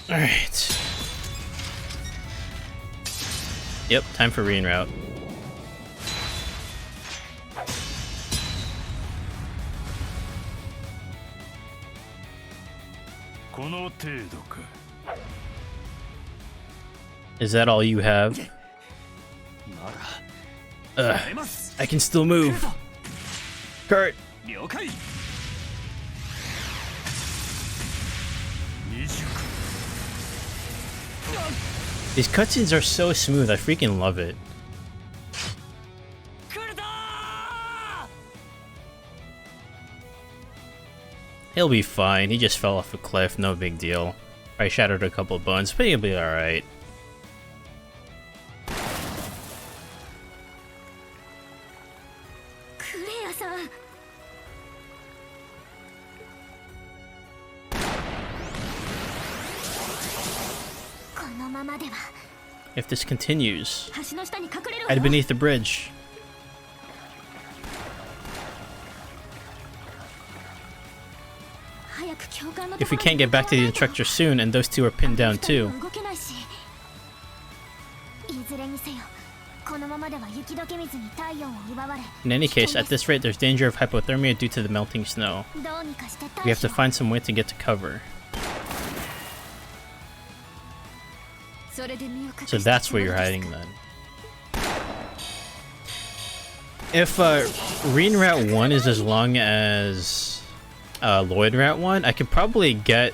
Alright. Yep, time for Rean route. Is that all you have? I can still move. Kurt! These cutscenes are so smooth, I freaking love it. He'll be fine, he just fell off a cliff, no big deal. I shattered a couple bones, but he'll be alright. If this continues, hide beneath the bridge. If we can't get back to the instructor soon, and those two are pinned down too. In any case, at this rate, there's danger of hypothermia due to the melting snow. We have to find some way to get to cover. So that's where you're hiding then. If Rean Route 1 is as long as Lloyd Route 1, I could probably get...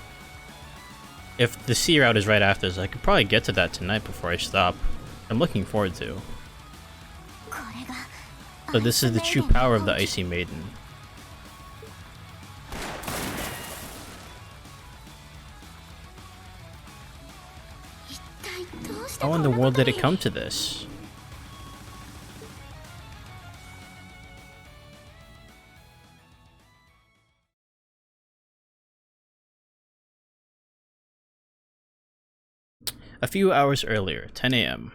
If the Sea Route is right after this, I could probably get to that tonight before I stop. I'm looking forward to. So this is the true power of the Icy Maiden. How in the world did it come to this? A few hours earlier, 10 a.m.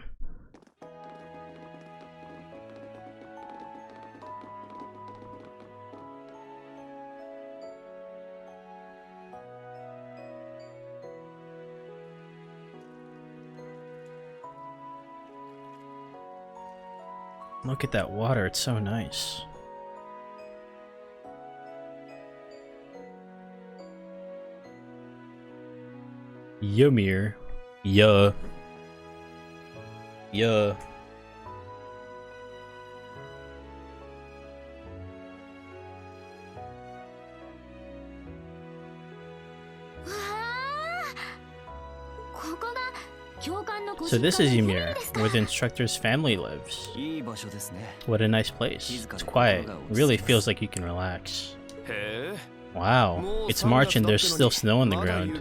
Look at that water, it's so nice. Ymir. Yeah. Yeah. So this is Ymir, where the instructor's family lives. What a nice place. It's quiet. It really feels like you can relax. Wow, it's March and there's still snow on the ground.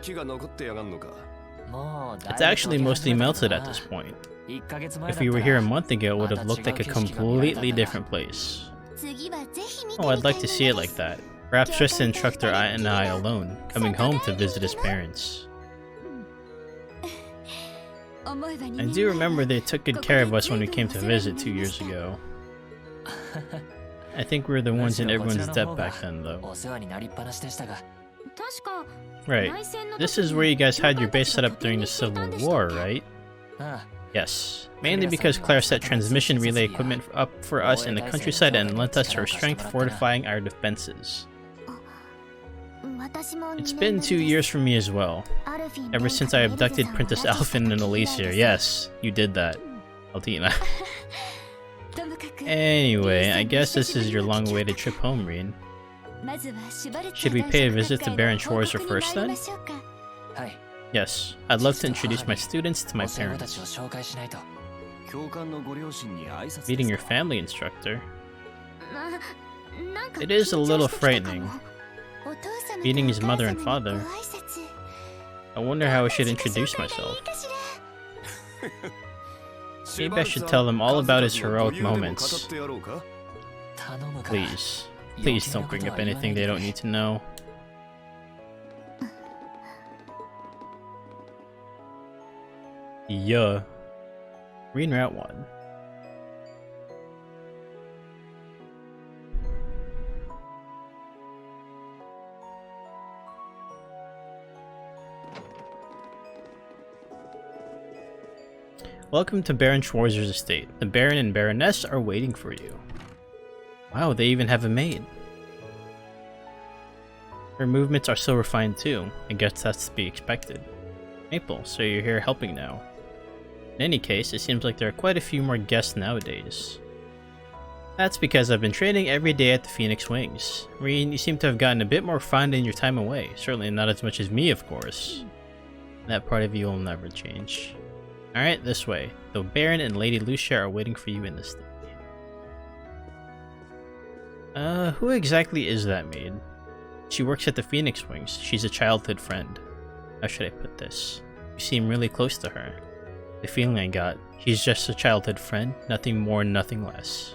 It's actually mostly melted at this point. If we were here a month ago, it would have looked like a completely different place. Oh, I'd like to see it like that. Perhaps just the instructor and I alone, coming home to visit his parents. I do remember they took good care of us when we came to visit 2 years ago. I think we were the ones in everyone's debt back then, though. Right. This is where you guys had your base set up during the Civil War, right? Yes. Mainly because Claire set transmission relay equipment up for us in the countryside and lent us her strength fortifying our defenses. It's been 2 years for me as well. Ever since I abducted Princess Alphen and Alicia. Yes, you did that, Altina. Anyway, I guess this is your long-awaited trip home, Rean. Should we pay a visit to Baron Schwarzer first then? Yes, I'd love to introduce my students to my parents. Meeting your family, instructor. It is a little frightening. Meeting his mother and father. I wonder how I should introduce myself. Maybe I should tell them all about his heroic moments. Please. Please don't bring up anything they don't need to know. Yeah. Rean Route 1. Welcome to Baron Schwarzer's estate. The Baron and Baroness are waiting for you. Wow, they even have a maid. Her movements are so refined too. I guess that's to be expected. Maple, so you're here helping now. In any case, it seems like there are quite a few more guests nowadays. That's because I've been training every day at the Phoenix Wings. Rean, you seem to have gotten a bit more refined in your time away. Certainly not as much as me, of course. That part of you will never change. Alright, this way. The Baron and Lady Lucia are waiting for you in the estate. Who exactly is that maid? She works at the Phoenix Wings. She's a childhood friend. How should I put this? You seem really close to her. The feeling I got, she's just a childhood friend, nothing more, nothing less.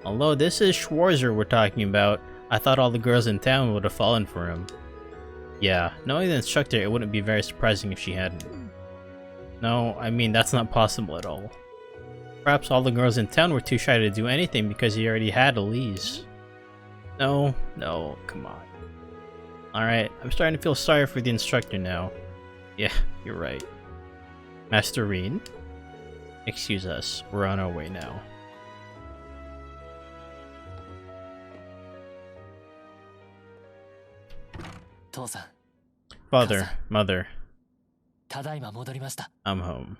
Although this is Schwarzer we're talking about, I thought all the girls in town would have fallen for him. Yeah, knowing the instructor, it wouldn't be very surprising if she hadn't. No, I mean that's not possible at all. Perhaps all the girls in town were too shy to do anything because he already had Elise. No, come on. Alright, I'm starting to feel sorry for the instructor now. Yeah, you're right. Master Rean? Excuse us, we're on our way now. Father, Mother. I'm home.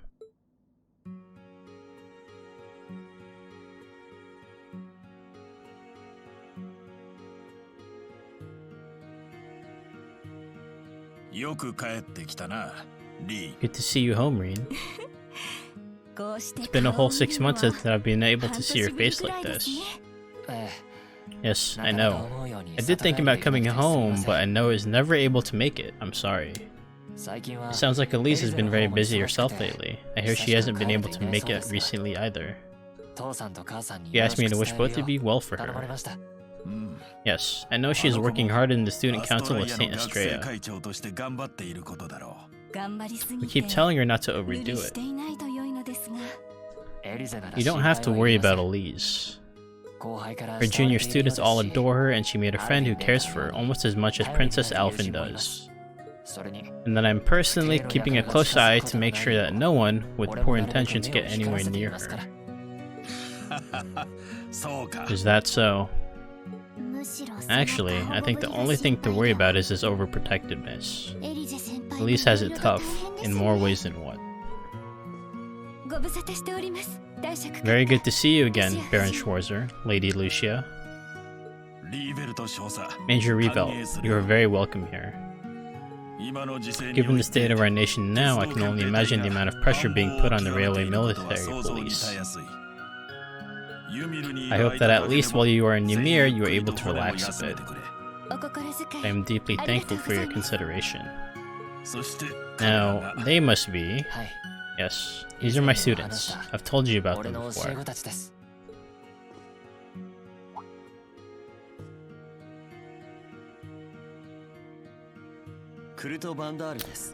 Good to see you home, Rean. It's been a whole 6 months since I've been able to see your face like this. Yes, I know. I did think about coming home, but I know I was never able to make it. I'm sorry. It sounds like Elise has been very busy herself lately. I hear she hasn't been able to make it recently either. She asked me to wish both of you well for her. Yes, I know she is working hard in the student council of St. Estrella. We keep telling her not to overdo it. You don't have to worry about Elise. Her junior students all adore her, and she made a friend who cares for her almost as much as Princess Alphen does. And that I'm personally keeping a close eye to make sure that no one with poor intentions get anywhere near her. Is that so? Actually, I think the only thing to worry about is his overprotectiveness. Elise has it tough, in more ways than one. Very good to see you again, Baron Schwarzer, Lady Lucia. Major Revel, you are very welcome here. Given the state of our nation now, I can only imagine the amount of pressure being put on the railway military police. I hope that at least while you are in Ymir, you are able to relax a bit. I am deeply thankful for your consideration. Now, they must be... Yes, these are my students. I've told you about them before.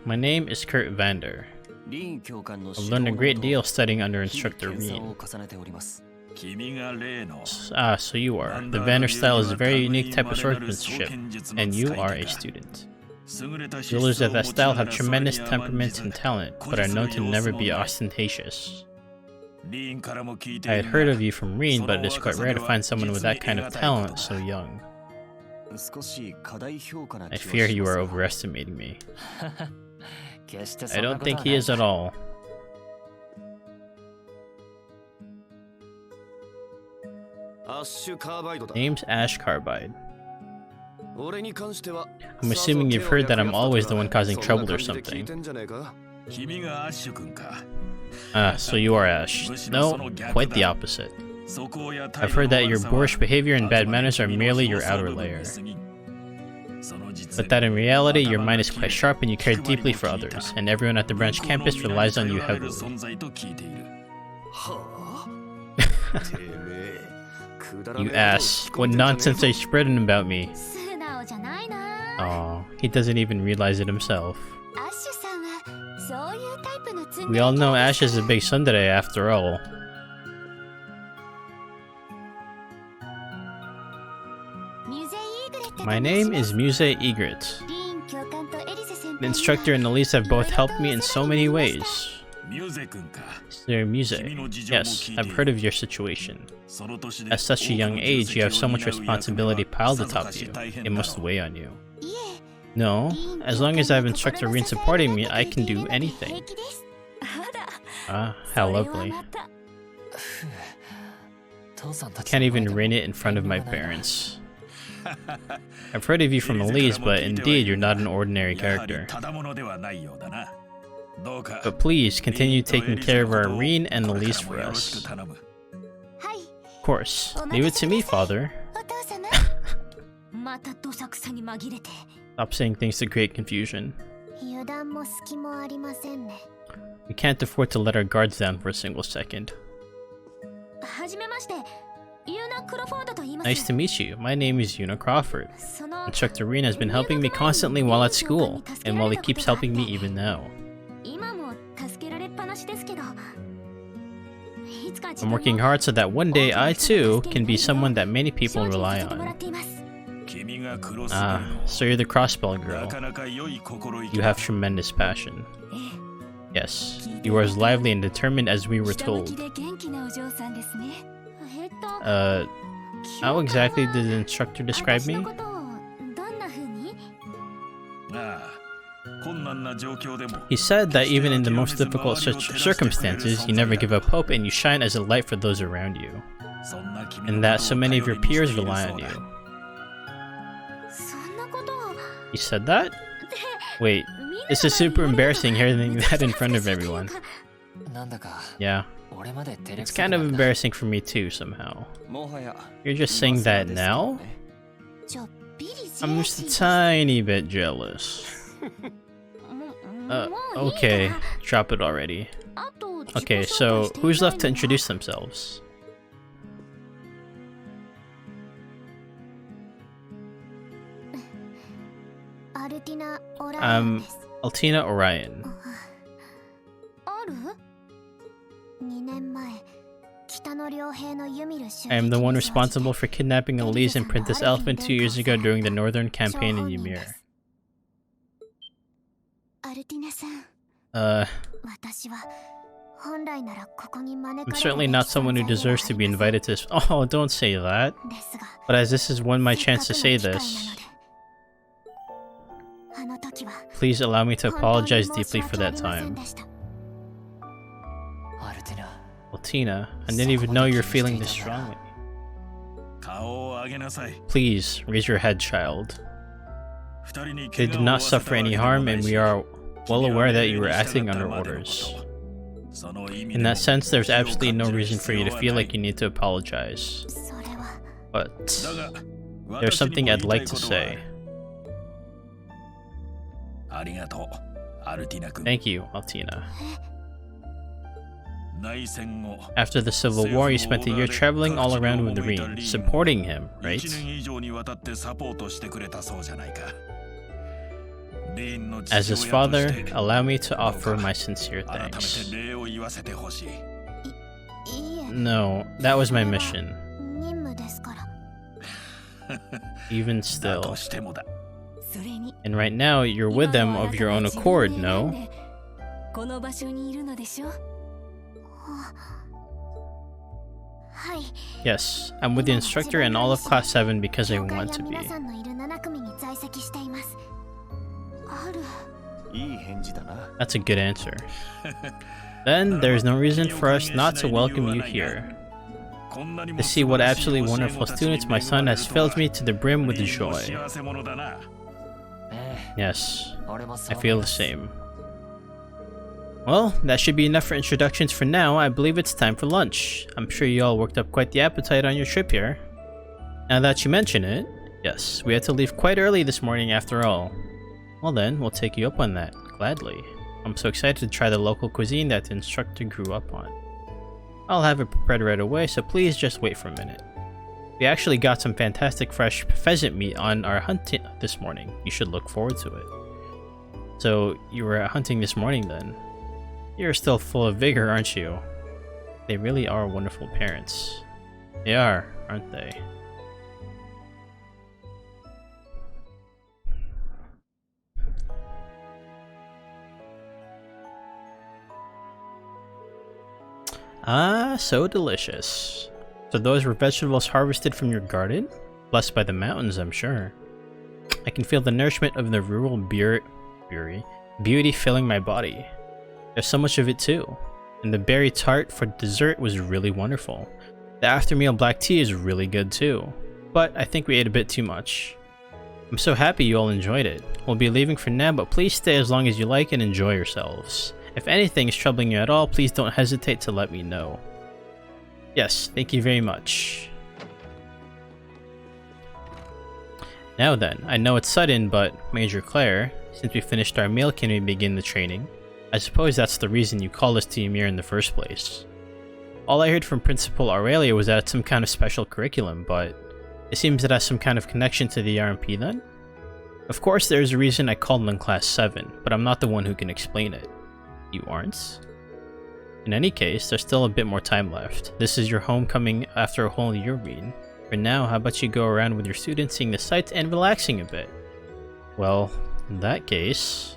My name is Kurt Vander. I've learned a great deal studying under instructor Rean. Ah, so you are. The Vander style is a very unique type of swordsmanship, and you are a student. Rulers of that style have tremendous temperaments and talent, but are known to never be ostentatious. I had heard of you from Rean, but it is quite rare to find someone with that kind of talent so young. I fear you are overestimating me. I don't think he is at all. Name's Ash Carbide. I'm assuming you've heard that I'm always the one causing trouble or something. Ah, so you are Ash. No, quite the opposite. I've heard that your boorish behavior and bad manners are merely your outer layer. But that in reality, your mind is quite sharp and you care deeply for others, and everyone at the branch campus relies on you heavily. You ass, what nonsense are you spreading about me? Aw, he doesn't even realize it himself. We all know Ash is a big tsundere after all. My name is Muse Egret. The instructor and Elise have both helped me in so many ways. Their music. Yes, I've heard of your situation. At such a young age, you have so much responsibility piled atop you. It must weigh on you. No, as long as I have Instructor Rean supporting me, I can do anything. Ah, how lovely. Can't even rein it in front of my parents. I've heard of you from Elise, but indeed, you're not an ordinary character. But please, continue taking care of our Rean and Elise for us. Of course. Leave it to me, father. Stop saying things to create confusion. We can't afford to let our guards down for a single second. Nice to meet you. My name is Yuna Crawford. Instructor Rean has been helping me constantly while at school, and while he keeps helping me even now. I'm working hard so that one day I too can be someone that many people rely on. Ah, so you're the crossbell girl. You have tremendous passion. Yes, you are as lively and determined as we were told. How exactly did the instructor describe me? He said that even in the most difficult circumstances, you never give up hope and you shine as a light for those around you. And that so many of your peers rely on you. He said that? Wait, this is super embarrassing hearing that in front of everyone. Yeah. It's kind of embarrassing for me too, somehow. You're just saying that now? I'm just a tiny bit jealous. Okay, drop it already. Okay, so who's left to introduce themselves? Altina Orion. I am the one responsible for kidnapping Elise and Princess Elephant 2 years ago during the Northern Campaign in Ymir. I'm certainly not someone who deserves to be invited to this. Oh, don't say that. But as this is my chance to say this, please allow me to apologize deeply for that time. Well, Tina, I didn't even know you're feeling this strongly. Please, raise your head, child. They did not suffer any harm, and we are well aware that you were acting under orders. In that sense, there's absolutely no reason for you to feel like you need to apologize. But there's something I'd like to say. Thank you, Altina. After the Civil War, you spent a year traveling all around with Rean, supporting him, right? As his father, allow me to offer my sincere thanks. No, that was my mission. Even still. And right now, you're with them of your own accord, no? Yes, I'm with the instructor and all of Class 7 because I want to be. That's a good answer. Then, there's no reason for us not to welcome you here. To see what absolutely wonderful students my son has filled me to the brim with joy. Yes, I feel the same. Well, that should be enough for introductions for now. I believe it's time for lunch. I'm sure you all worked up quite the appetite on your trip here. Now that you mention it, yes, we had to leave quite early this morning after all. Well then, we'll take you up on that, gladly. I'm so excited to try the local cuisine that the instructor grew up on. I'll have it prepared right away, so please just wait for a minute. We actually got some fantastic fresh pheasant meat on our hunt this morning. You should look forward to it. So, you were hunting this morning then? You're still full of vigor, aren't you? They really are wonderful parents. They are, aren't they? Ah, so delicious. So those were vegetables harvested from your garden? Blessed by the mountains, I'm sure. I can feel the nourishment of the rural beauty filling my body. There's so much of it too. And the berry tart for dessert was really wonderful. The after-meal black tea is really good too. But I think we ate a bit too much. I'm so happy you all enjoyed it. We'll be leaving for now, but please stay as long as you like and enjoy yourselves. If anything is troubling you at all, please don't hesitate to let me know. Yes, thank you very much. Now then, I know it's sudden, but Major Claire, since we finished our meal, can we begin the training? I suppose that's the reason you called us to Ymir in the first place. All I heard from Principal Aurelia was that it's some kind of special curriculum, but it seems it has some kind of connection to the RMP then? Of course there's a reason I called in Class 7, but I'm not the one who can explain it. You aren't? In any case, there's still a bit more time left. This is your homecoming after a whole year, Rean. For now, how about you go around with your students seeing the sights and relaxing a bit? Well, in that case,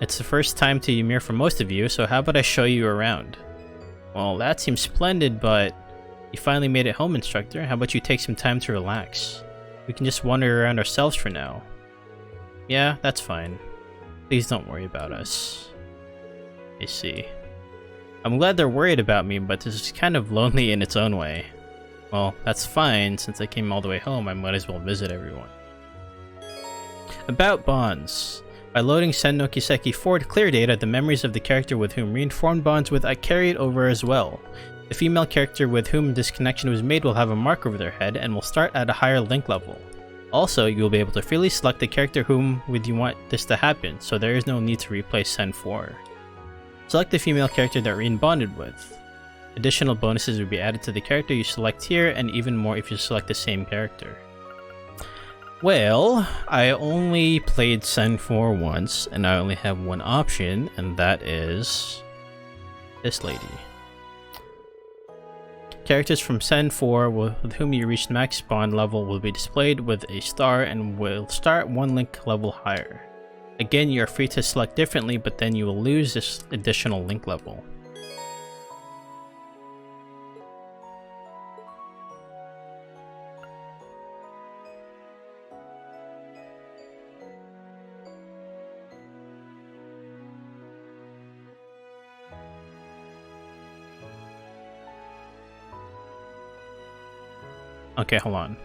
it's the first time to Ymir for most of you, so how about I show you around? Well, that seems splendid, but you finally made it home, Instructor. How about you take some time to relax? We can just wander around ourselves for now. Yeah, that's fine. Please don't worry about us. I see. I'm glad they're worried about me, but this is kind of lonely in its own way. Well, that's fine. Since I came all the way home, I might as well visit everyone. About bonds. By loading Sen no Kiseki 4 to clear data, the memories of the character with whom Rean formed bonds with I carried over as well. The female character with whom this connection was made will have a mark over their head and will start at a higher link level. Also, you will be able to freely select the character with you want this to happen, so there is no need to replace Sen 4. Select the female character that Rean bonded with. Additional bonuses will be added to the character you select here, and even more if you select the same character. Well, I only played Sen 4 once, and I only have one option, and that is this lady. Characters from Sen 4 with whom you reached max bond level will be displayed with a star and will start one link level higher. Again, you are free to select differently, but then you will lose this additional link level. Okay, hold on.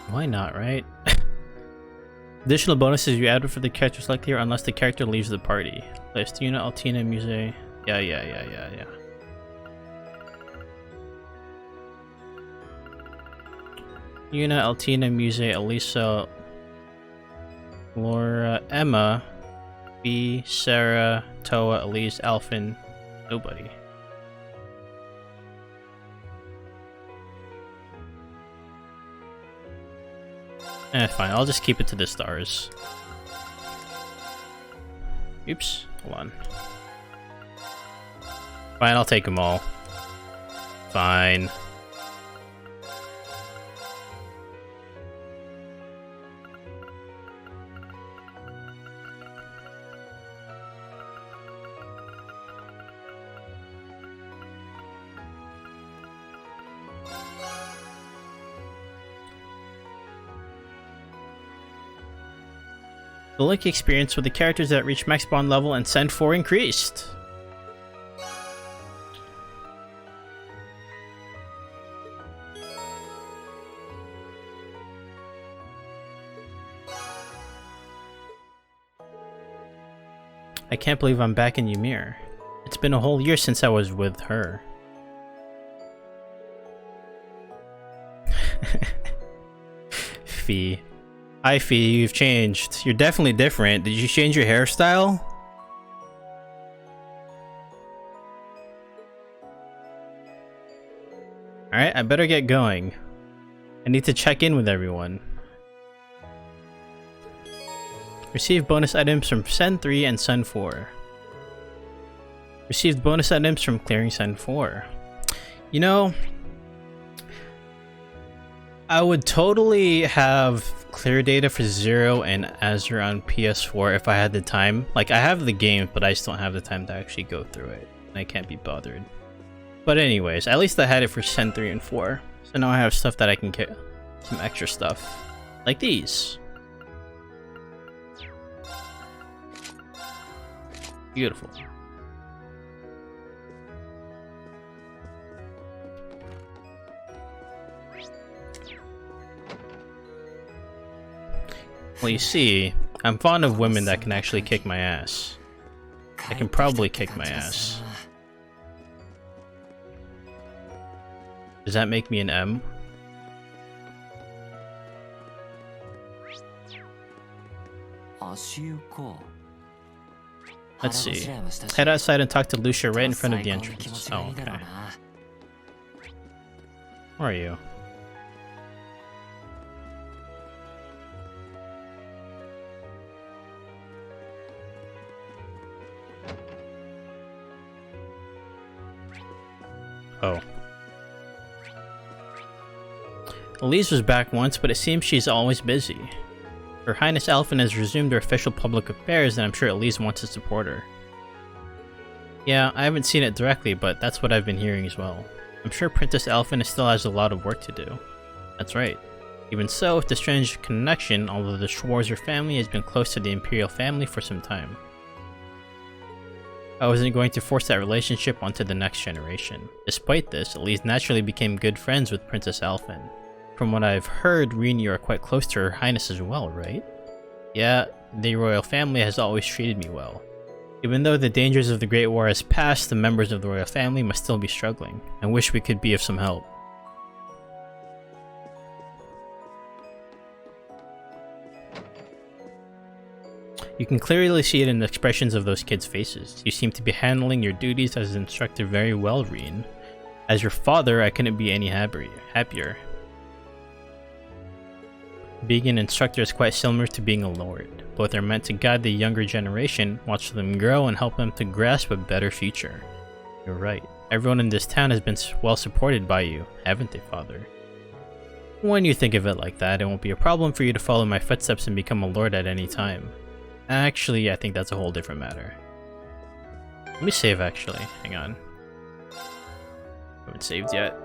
Why not, right? Additional bonuses you added for the character selected here unless the character leaves the party. List Una, Altina, Muse. Yeah. Una, Altina, Muse, Elisa, Laura, Emma, B, Sarah, Toa, Elise, Alphin, nobody. Fine, I'll just keep it to the stars. Oops, hold on. Fine, I'll take them all. Fine. The link experience with the characters that reach max bond level and Sen 4 increased. I can't believe I'm back in Ymir. It's been a whole year since I was with her. Fee. Hi Fee, you've changed. You're definitely different. Did you change your hairstyle? Alright, I better get going. I need to check in with everyone. Receive bonus items from Sen 3 and Sen 4. Received bonus items from clearing Sen 4. You know, I would totally have clear data for Zero and Azure on PS4 if I had the time. Like, I have the game, but I just don't have the time to actually go through it. And I can't be bothered. But anyways, at least I had it for Sen 3 and 4. So now I have stuff that I can get. Some extra stuff. Like these. Beautiful. Well, you see, I'm fond of women that can actually kick my ass. I can probably kick my ass. Does that make me an M? Let's see. Head outside and talk to Lucia right in front of the entrance. Oh, okay. Where are you? Oh. Elise was back once, but it seems she's always busy. Her Highness Elfin has resumed her official public affairs, and I'm sure Elise wants to support her. Yeah, I haven't seen it directly, but that's what I've been hearing as well. I'm sure Princess Elfin still has a lot of work to do. That's right. Even so, with the strange connection, although the Schwarzer family has been close to the Imperial family for some time. I wasn't going to force that relationship onto the next generation. Despite this, Elise naturally became good friends with Princess Elfin. From what I've heard, Rean, you are quite close to Her Highness as well, right? Yeah, the royal family has always treated me well. Even though the dangers of the Great War has passed, the members of the royal family must still be struggling. I wish we could be of some help. You can clearly see it in the expressions of those kids' faces. You seem to be handling your duties as an instructor very well, Rean. As your father, I couldn't be any happier. Being an instructor is quite similar to being a lord. Both are meant to guide the younger generation, watch them grow, and help them to grasp a better future. You're right. Everyone in this town has been well supported by you, haven't they, father? When you think of it like that, it won't be a problem for you to follow my footsteps and become a lord at any time. Actually, I think that's a whole different matter. Let me save, actually. Hang on. Haven't saved yet.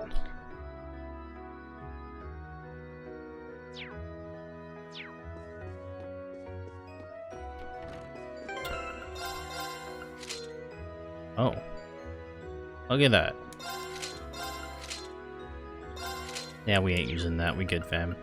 Oh. Look at that. Yeah, we ain't using that. We good, fam.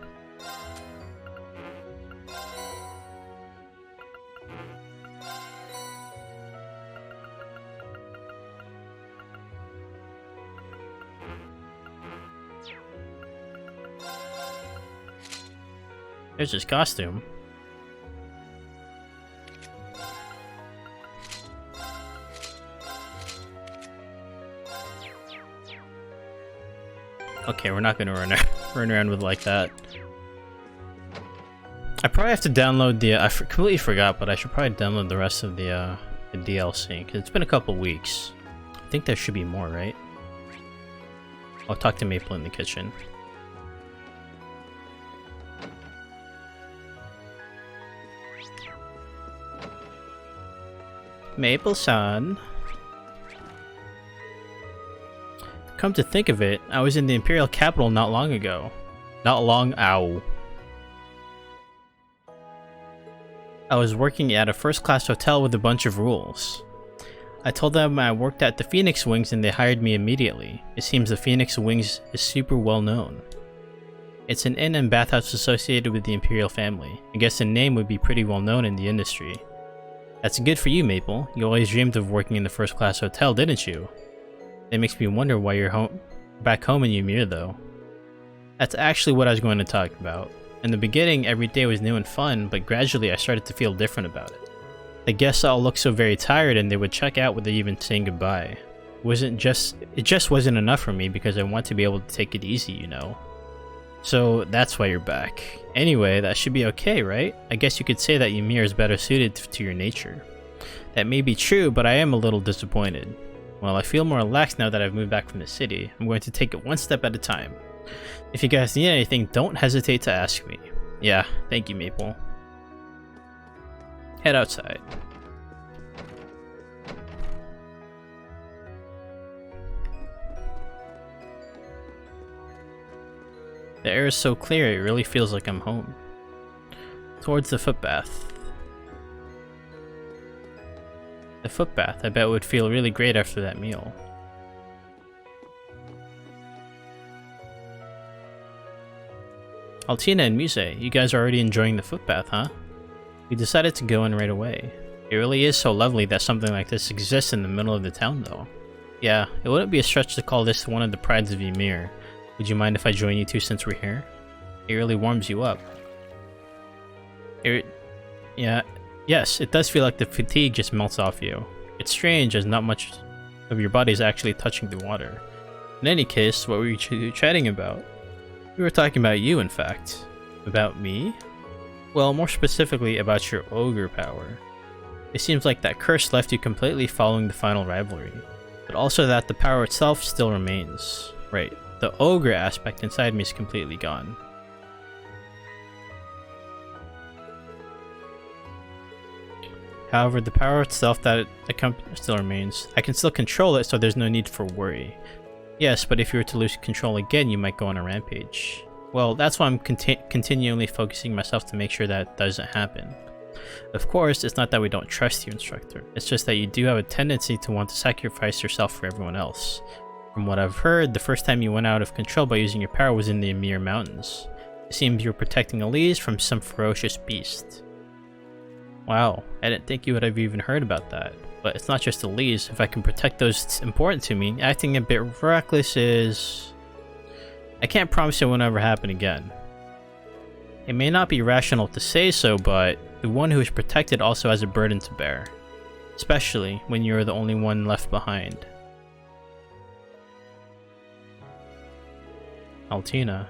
There's his costume. Okay, we're not gonna run around with like that. I probably have to download the. I completely forgot, but I should probably download the rest of the DLC because it's been a couple weeks. I think there should be more, right? I'll talk to Maple in the kitchen. Maple-san. Come to think of it, I was in the Imperial capital not long ago. I was working at a first-class hotel with a bunch of rules. I told them I worked at the Phoenix Wings and they hired me immediately. It seems the Phoenix Wings is super well known. It's an inn and bathhouse associated with the Imperial family. I guess the name would be pretty well known in the industry. That's good for you, Maple. You always dreamed of working in the first-class hotel, didn't you? It makes me wonder why you're back home in Ymir, though. That's actually what I was going to talk about. In the beginning, every day was new and fun, but gradually I started to feel different about it. The guests all looked so very tired and they would check out without even saying goodbye. It just wasn't enough for me because I want to be able to take it easy, you know. So that's why you're back. Anyway, that should be okay, right? I guess you could say that Ymir is better suited to your nature. That may be true, but I am a little disappointed. Well, I feel more relaxed now that I've moved back from the city. I'm going to take it one step at a time. If you guys need anything, don't hesitate to ask me. Yeah, thank you, Maple. Head outside. The air is so clear, it really feels like I'm home. Towards the footbath. The footbath, I bet would feel really great after that meal. Altina and Muse, you guys are already enjoying the footbath, huh? We decided to go in right away. It really is so lovely that something like this exists in the middle of the town, though. Yeah, it wouldn't be a stretch to call this one of the prides of Ymir. Would you mind if I join you two since we're here? It really warms you up. Yes, it does feel like the fatigue just melts off you. It's strange as not much of your body is actually touching the water. In any case, what were you chatting about? We were talking about you, in fact. About me? Well, more specifically about your ogre power. It seems like that curse left you completely following the final rivalry, but also that the power itself still remains. Right. The ogre aspect inside me is completely gone. However, the power itself that still remains. I can still control it, so there's no need for worry. Yes, but if you were to lose control again, you might go on a rampage. Well, that's why I'm continually focusing myself to make sure that doesn't happen. Of course, it's not that we don't trust you, Instructor. It's just that you do have a tendency to want to sacrifice yourself for everyone else. From what I've heard, the first time you went out of control by using your power was in the Ymir Mountains. It seems you were protecting Elise from some ferocious beast. Wow, I didn't think you would have even heard about that. But it's not just Elise. If I can protect those important to me, acting a bit reckless is... I can't promise it won't ever happen again. It may not be rational to say so, but the one who is protected also has a burden to bear. Especially when you're the only one left behind. Altina.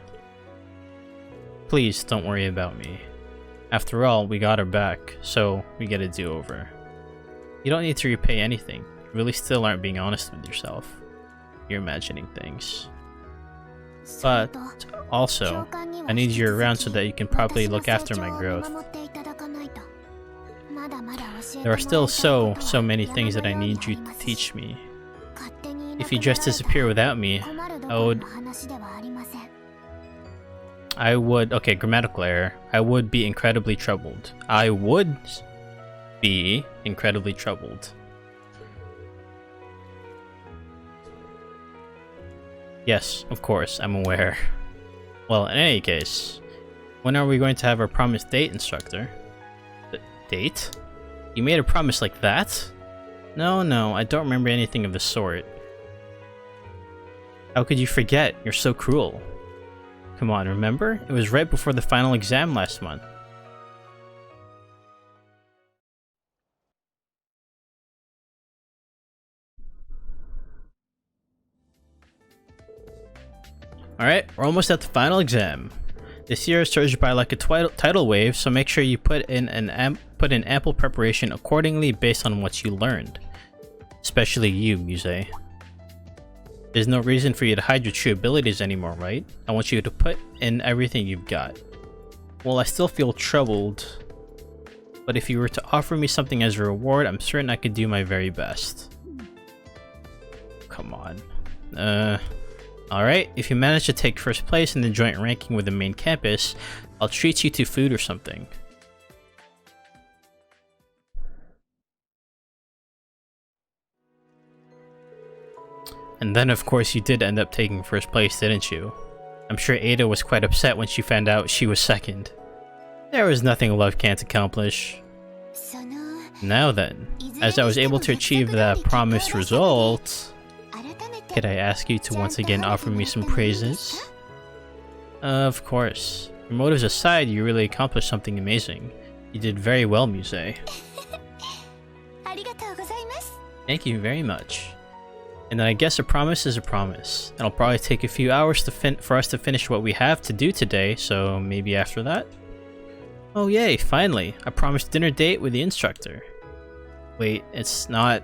Please don't worry about me. After all, we got her back, so we get a do-over. You don't need to repay anything. You really still aren't being honest with yourself. You're imagining things. But also, I need you around so that you can properly look after my growth. There are still so many things that I need you to teach me. If you just disappear without me, okay, grammatical error. I would be incredibly troubled. I would be incredibly troubled. Yes, of course, I'm aware. Well, in any case, when are we going to have our promised date, Instructor? Date? You made a promise like that? No, I don't remember anything of the sort. How could you forget? You're so cruel. Come on, remember? It was right before the final exam last month. Alright, we're almost at the final exam. This year is surged by like a tidal wave, so make sure you put in ample preparation accordingly based on what you learned. Especially you, Muse. There's no reason for you to hide your true abilities anymore, right? I want you to put in everything you've got. Well, I still feel troubled, but if you were to offer me something as a reward, I'm certain I could do my very best. Come on. Alright, if you manage to take first place in the joint ranking with the main campus, I'll treat you to food or something. And then of course you did end up taking first place, didn't you? I'm sure Ada was quite upset when she found out she was second. There was nothing love can't accomplish. Now then, as I was able to achieve that promised result, could I ask you to once again offer me some praises? Of course. Your motives aside, you really accomplished something amazing. You did very well, Muse. Thank you very much. And then I guess a promise is a promise. It'll probably take a few hours for us to finish what we have to do today, so maybe after that? Oh yay, finally! I promised dinner date with the instructor. Wait, it's not...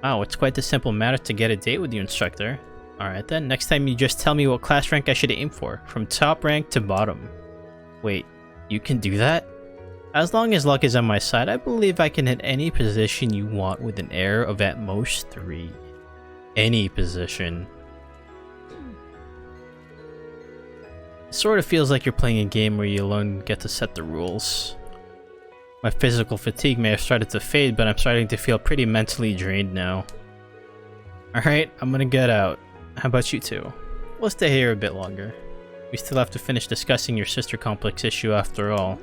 Wow, it's quite the simple matter to get a date with the instructor. Alright then, next time you just tell me what class rank I should aim for, from top rank to bottom. Wait, you can do that? As long as luck is on my side, I believe I can hit any position you want with an error of at most 3. Any position. It sort of feels like you're playing a game where you alone get to set the rules. My physical fatigue may have started to fade, but I'm starting to feel pretty mentally drained now. Alright, I'm gonna get out. How about you two? We'll stay here a bit longer. We still have to finish discussing your sister complex issue after all.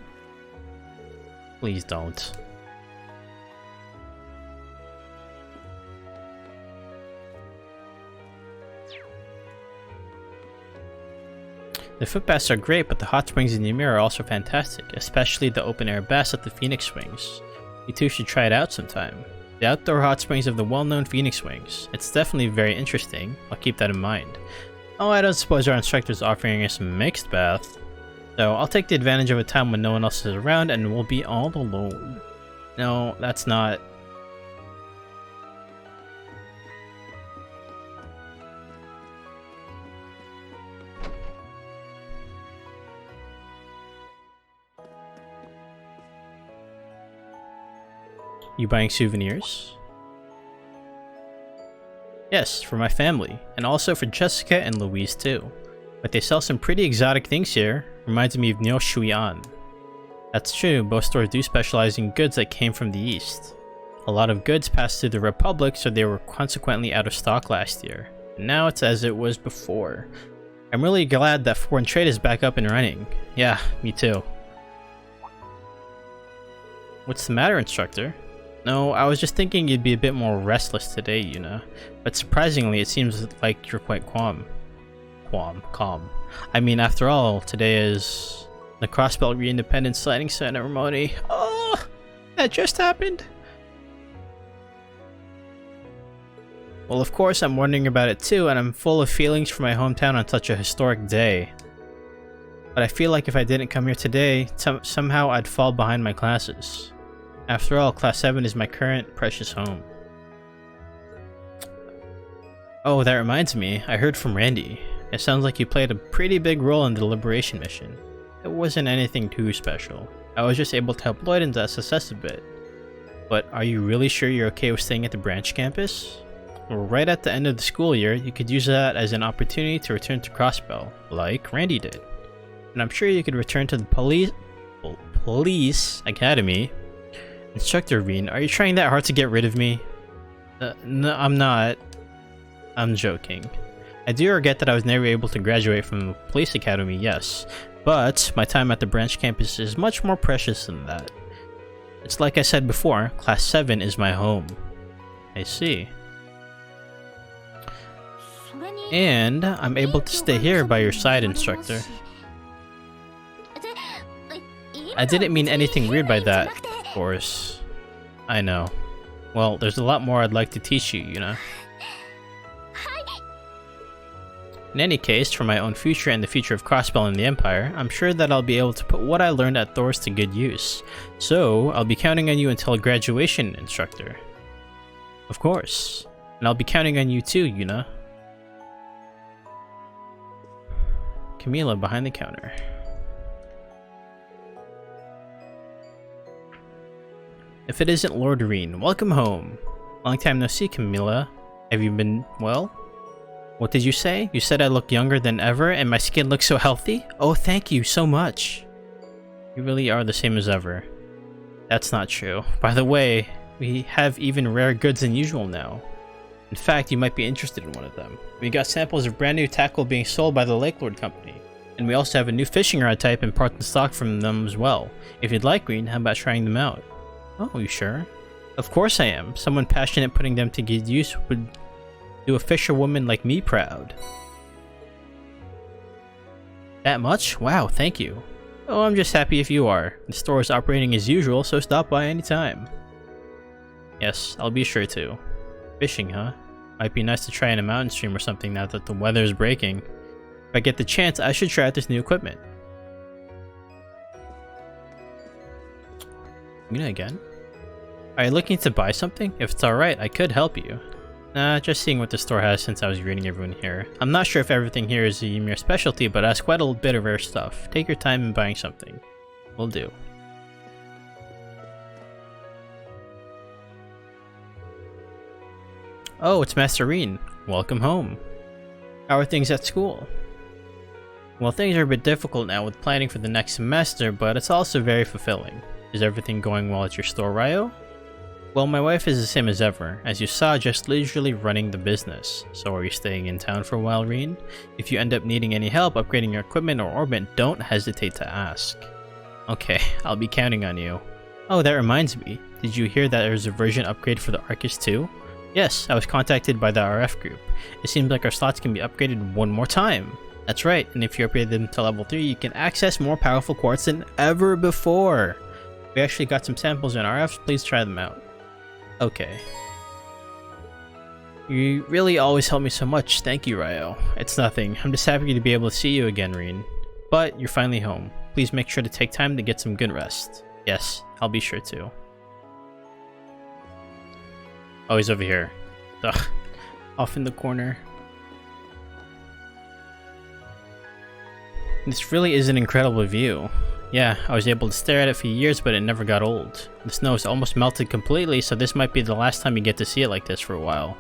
Please don't. The footbaths are great, but the hot springs in Ymir are also fantastic, especially the open-air baths at the Phoenix Wings. You two should try it out sometime. The outdoor hot springs of the well-known Phoenix Wings. It's definitely very interesting. I'll keep that in mind. Oh, I don't suppose our instructor's offering us a mixed bath. So I'll take the advantage of a time when no one else is around and we'll be all alone. No, that's not... You buying souvenirs? Yes, for my family, and also for Jessica and Louise too. But they sell some pretty exotic things here. Reminds me of Neo Shui'an. That's true, both stores do specialize in goods that came from the East. A lot of goods passed through the Republic, so they were consequently out of stock last year. And now it's as it was before. I'm really glad that foreign trade is back up and running. Yeah, me too. What's the matter, instructor? No, I was just thinking you'd be a bit more restless today, you know. But surprisingly, it seems like you're quite calm. I mean, after all, today is the Crossbelt Re-Independence Signing Ceremony. Oh, that just happened. Well, of course, I'm wondering about it too, and I'm full of feelings for my hometown on such a historic day. But I feel like if I didn't come here today, somehow I'd fall behind my classes. After all, Class 7 is my current precious home. Oh, that reminds me, I heard from Randy. It sounds like you played a pretty big role in the Liberation mission. It wasn't anything too special. I was just able to help Lloyd and SSS a bit. But are you really sure you're okay with staying at the branch campus? Well, right at the end of the school year, you could use that as an opportunity to return to Crossbell, like Randy did. And I'm sure you could return to the police academy. Instructor Rean, are you trying that hard to get rid of me? No, I'm not. I'm joking. I do regret that I was never able to graduate from the police academy, yes. But my time at the branch campus is much more precious than that. It's like I said before, Class 7 is my home. I see. And I'm able to stay here by your side, instructor. I didn't mean anything weird by that, of course. I know. Well, there's a lot more I'd like to teach you, you know. In any case, for my own future and the future of Crossbell and the Empire, I'm sure that I'll be able to put what I learned at Thor's to good use. So, I'll be counting on you until graduation, instructor. Of course. And I'll be counting on you too, Yuna. Camila behind the counter. If it isn't Lord Rean, welcome home. Long time no see, Camila. Have you been well? What did you say? You said I look younger than ever and my skin looks so healthy? Oh, thank you so much. You really are the same as ever. That's not true. By the way, we have even rare goods than usual now. In fact, you might be interested in one of them. We got samples of brand new tackle being sold by the Lake Lord Company. And we also have a new fishing rod type and parts in stock from them as well. If you'd like, Rean, how about trying them out? Oh, you sure? Of course I am. Someone passionate putting them to good use would do a fisherwoman like me proud. That much? Wow, thank you. Oh, I'm just happy if you are. The store is operating as usual, so stop by anytime. Yes, I'll be sure to. Fishing, huh? Might be nice to try in a mountain stream or something now that the weather is breaking. If I get the chance, I should try out this new equipment. Mina again? Are you looking to buy something? If it's alright, I could help you. Nah, just seeing what the store has since I was greeting everyone here. I'm not sure if everything here is a Ymir specialty, but it has quite a bit of rare stuff. Take your time in buying something. Will do. Oh, it's Master Rean. Welcome home. How are things at school? Well, things are a bit difficult now with planning for the next semester, but it's also very fulfilling. Is everything going well at your store, Ryo? Well, my wife is the same as ever, as you saw, just leisurely running the business. So are you staying in town for a while, Rean? If you end up needing any help upgrading your equipment or orbit, don't hesitate to ask. Okay, I'll be counting on you. Oh, that reminds me. Did you hear that there's a version upgrade for the Arcus too? Yes, I was contacted by the RF group. It seems like our slots can be upgraded one more time. That's right, and if you upgrade them to level 3, you can access more powerful quartz than ever before. We actually got some samples in RFs, please try them out. Okay. You really always help me so much, thank you, Ryo. It's nothing, I'm just happy to be able to see you again, Rean. But you're finally home. Please make sure to take time to get some good rest. Yes, I'll be sure to. Oh, he's over here. Ugh. Off in the corner. This really is an incredible view. Yeah, I was able to stare at it for years, but it never got old. The snow is almost melted completely, so this might be the last time you get to see it like this for a while.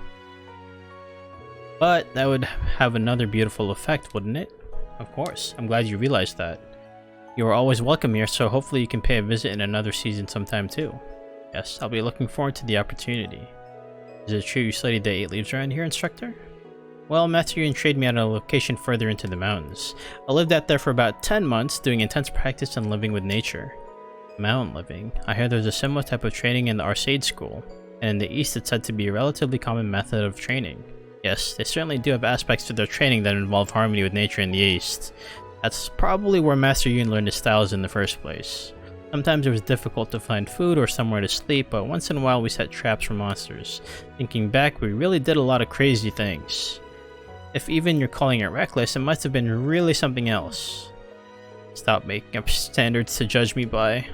But that would have another beautiful effect, wouldn't it? Of course, I'm glad you realized that. You are always welcome here, so hopefully you can pay a visit in another season sometime too. Yes, I'll be looking forward to the opportunity. Is it true you studied the 8 leaves around here, instructor? Well, Master Rean trained me at a location further into the mountains. I lived out there for about 10 months, doing intense practice and living with nature. Mountain living. I hear there's a similar type of training in the Arcade school, and in the east it's said to be a relatively common method of training. Yes, they certainly do have aspects to their training that involve harmony with nature in the east. That's probably where Master Rean learned his styles in the first place. Sometimes it was difficult to find food or somewhere to sleep, but once in a while we set traps for monsters. Thinking back, we really did a lot of crazy things. If even you're calling it reckless, it must have been really something else. Stop making up standards to judge me by.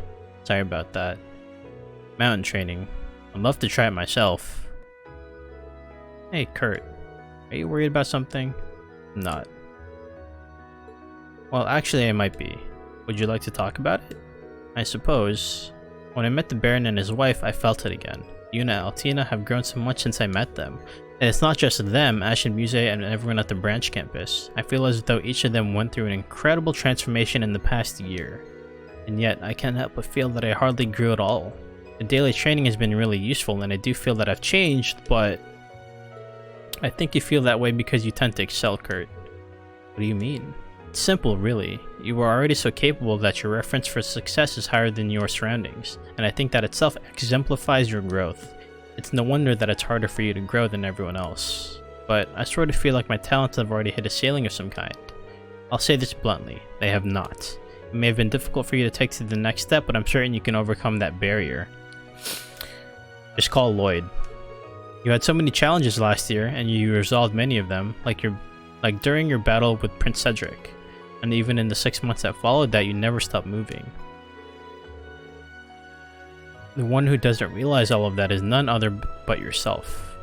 Sorry about that. Mountain training. I'd love to try it myself. Hey, Kurt. Are you worried about something? I'm not. Well, actually I might be. Would you like to talk about it? I suppose. When I met the Baron and his wife, I felt it again. Yuna and Altina have grown so much since I met them. And it's not just them, Ash and Muse and everyone at the branch campus. I feel as though each of them went through an incredible transformation in the past year. And yet, I can't help but feel that I hardly grew at all. The daily training has been really useful and I do feel that I've changed, but I think you feel that way because you tend to excel, Kurt. What do you mean? It's simple, really. You are already so capable that your reference for success is higher than your surroundings, and I think that itself exemplifies your growth. It's no wonder that it's harder for you to grow than everyone else. But I sort of feel like my talents have already hit a ceiling of some kind. I'll say this bluntly, they have not. It may have been difficult for you to take to the next step, but I'm certain you can overcome that barrier. Just call Lloyd. You had so many challenges last year, and you resolved many of them, like during your battle with Prince Cedric. And even in the 6 months that followed that, you never stopped moving. The one who doesn't realize all of that is none other but yourself.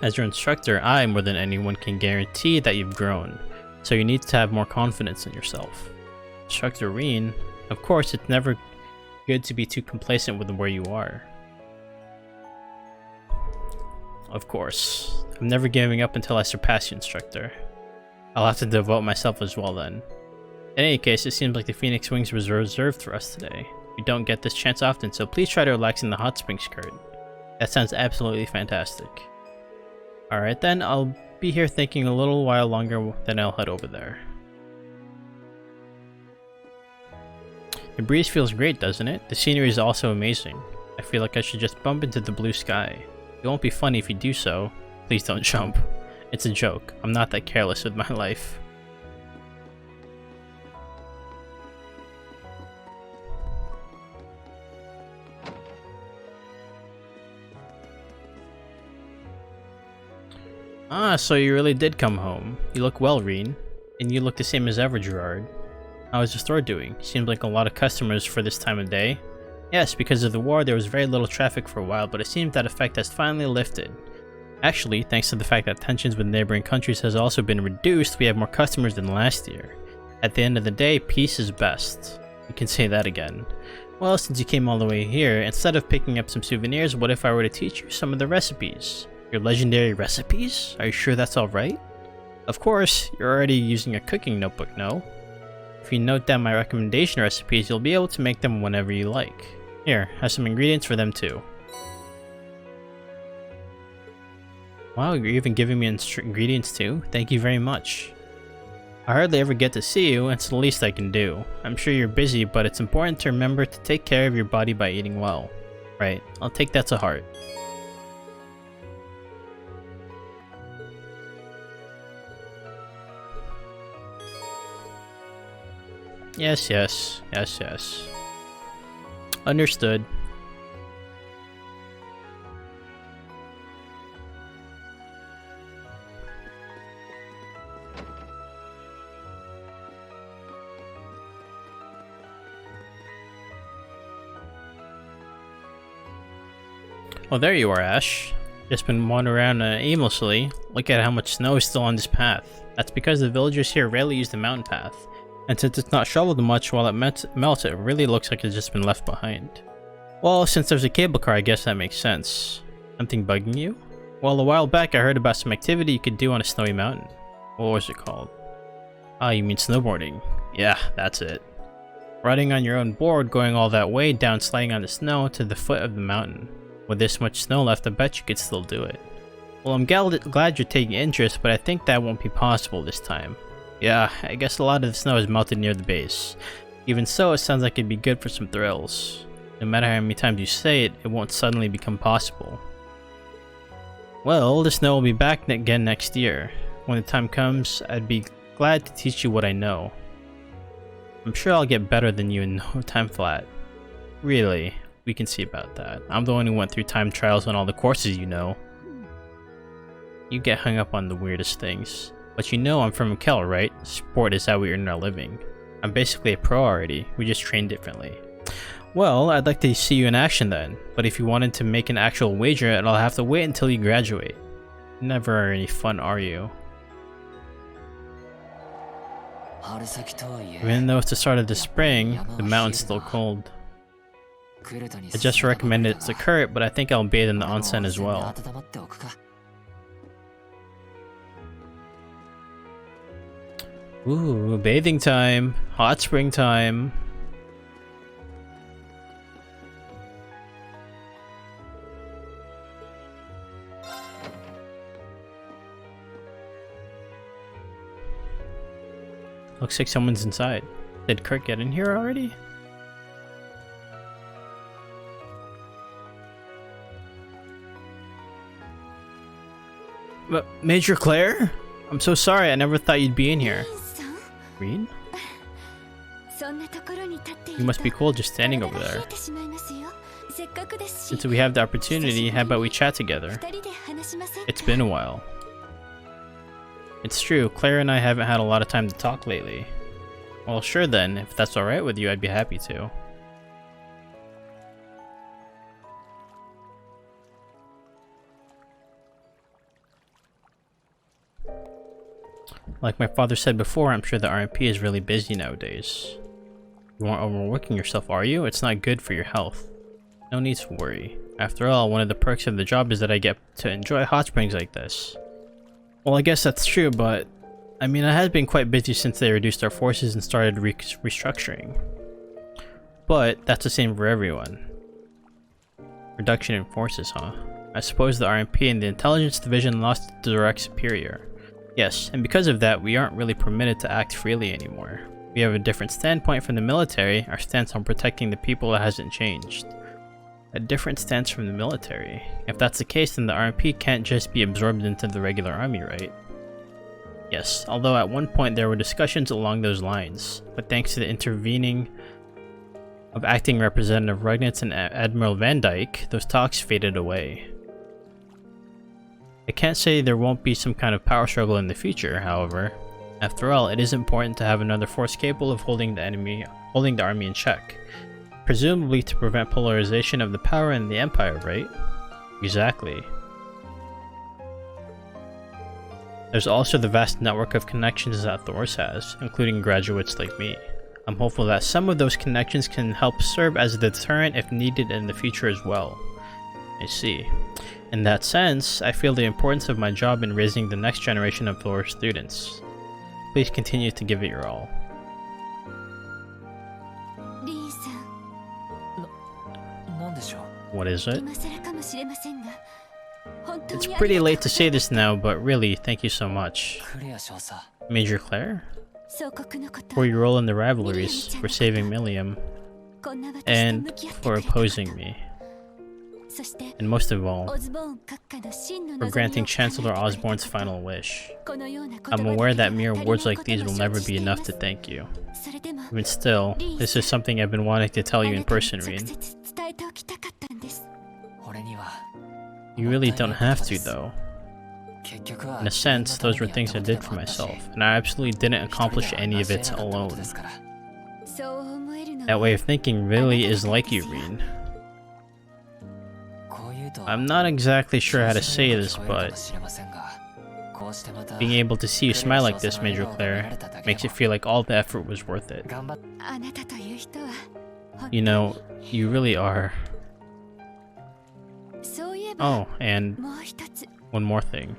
As your instructor, I, more than anyone, can guarantee that you've grown, so you need to have more confidence in yourself. Instructor Rean, of course, it's never good to be too complacent with where you are. Of course. I'm never giving up until I surpass you, instructor. I'll have to devote myself as well then. In any case, it seems like the Phoenix Wings was reserved for us today. We don't get this chance often, so please try to relax in the hot springs, Kurt. That sounds absolutely fantastic. Alright then, I'll be here thinking a little while longer, then I'll head over there. The breeze feels great, doesn't it? The scenery is also amazing. I feel like I should just bump into the blue sky. It won't be funny if you do so. Please don't jump. It's a joke. I'm not that careless with my life. Ah, so you really did come home. You look well, Rean. And you look the same as ever, Gerard. How is the store doing? Seems like a lot of customers for this time of day. Yes, because of the war, there was very little traffic for a while, but it seems that effect has finally lifted. Actually, thanks to the fact that tensions with neighboring countries has also been reduced, we have more customers than last year. At the end of the day, peace is best. You can say that again. Well, since you came all the way here, instead of picking up some souvenirs, what if I were to teach you some of the recipes? Your legendary recipes? Are you sure that's alright? Of course, you're already using a cooking notebook, no? If you note down my recommendation recipes, you'll be able to make them whenever you like. Here, have some ingredients for them too. Wow, you're even giving me ingredients too? Thank you very much. I hardly ever get to see you, and it's the least I can do. I'm sure you're busy, but it's important to remember to take care of your body by eating well. Right, I'll take that to heart. Yes. Understood. Oh, there you are, Ash. Just been wandering around aimlessly. Look at how much snow is still on this path. That's because the villagers here rarely use the mountain path. And since it's not shoveled much while it melts, it really looks like it's just been left behind. Well, since there's a cable car, I guess that makes sense. Something bugging you? Well, a while back I heard about some activity you could do on a snowy mountain. What was it called? Ah, you mean snowboarding. Yeah, that's it. Riding on your own board, going all that way down, sliding on the snow to the foot of the mountain. With this much snow left, I bet you could still do it. Well, I'm glad you're taking interest, but I think that won't be possible this time. Yeah, I guess a lot of the snow has melted near the base. Even so, it sounds like it'd be good for some thrills. No matter how many times you say it, it won't suddenly become possible. Well, the snow will be back again next year. When the time comes, I'd be glad to teach you what I know. I'm sure I'll get better than you in no time flat. Really, we can see about that. I'm the one who went through time trials on all the courses, you know. You get hung up on the weirdest things. But you know I'm from Kel, right? Sport is how we earn our living. I'm basically a pro already, we just train differently. Well, I'd like to see you in action then, but if you wanted to make an actual wager, I'll have to wait until you graduate. Never any fun, are you? Even though it's the start of the spring, the mountain's still cold. I just recommended it's a current, but I think I'll bathe in the onsen as well. Ooh, bathing time. Hot spring time. Looks like someone's inside. Did Kurt get in here already? But Major Claire? I'm so sorry, I never thought you'd be in here. Rean? You must be cool just standing over there. Since we have the opportunity, how about we chat together? It's been a while. It's true, Claire and I haven't had a lot of time to talk lately. Well, sure then, if that's alright with you, I'd be happy to. Like my father said before, I'm sure the RMP is really busy nowadays. You aren't overworking yourself, are you? It's not good for your health. No need to worry. After all, one of the perks of the job is that I get to enjoy hot springs like this. Well, I guess that's true, but I mean, I have been quite busy since they reduced our forces and started restructuring. But that's the same for everyone. Reduction in forces, huh? I suppose the RMP and the intelligence division lost the direct superior. Yes, and because of that, we aren't really permitted to act freely anymore. We have a different standpoint from the military. Our stance on protecting the people hasn't changed. A different stance from the military. If that's the case, then the RMP can't just be absorbed into the regular army, right? Yes, although at one point there were discussions along those lines, but thanks to the intervening of Acting Representative Rugnitz and Admiral Van Dyke, those talks faded away. I can't say there won't be some kind of power struggle in the future, however. After all, it is important to have another force capable of holding the army in check. Presumably to prevent polarization of the power in the Empire, right? Exactly. There's also the vast network of connections that Thors has, including graduates like me. I'm hopeful that some of those connections can help serve as a deterrent if needed in the future as well. I see. In that sense, I feel the importance of my job in raising the next generation of Thors students. Please continue to give it your all. What is it? It's pretty late to say this now, but really, thank you so much. Major Claire? For your role in the rivalries, for saving Milliam, and for opposing me. And most of all, for granting Chancellor Osborne's final wish. I'm aware that mere words like these will never be enough to thank you. Even still, this is something I've been wanting to tell you in person, Rean. You really don't have to, though. In a sense, those were things I did for myself, and I absolutely didn't accomplish any of it alone. That way of thinking really is like you, Rean. I'm not exactly sure how to say this, but being able to see you smile like this, Major Claire, makes it feel like all the effort was worth it. You know, you really are. Oh, and one more thing.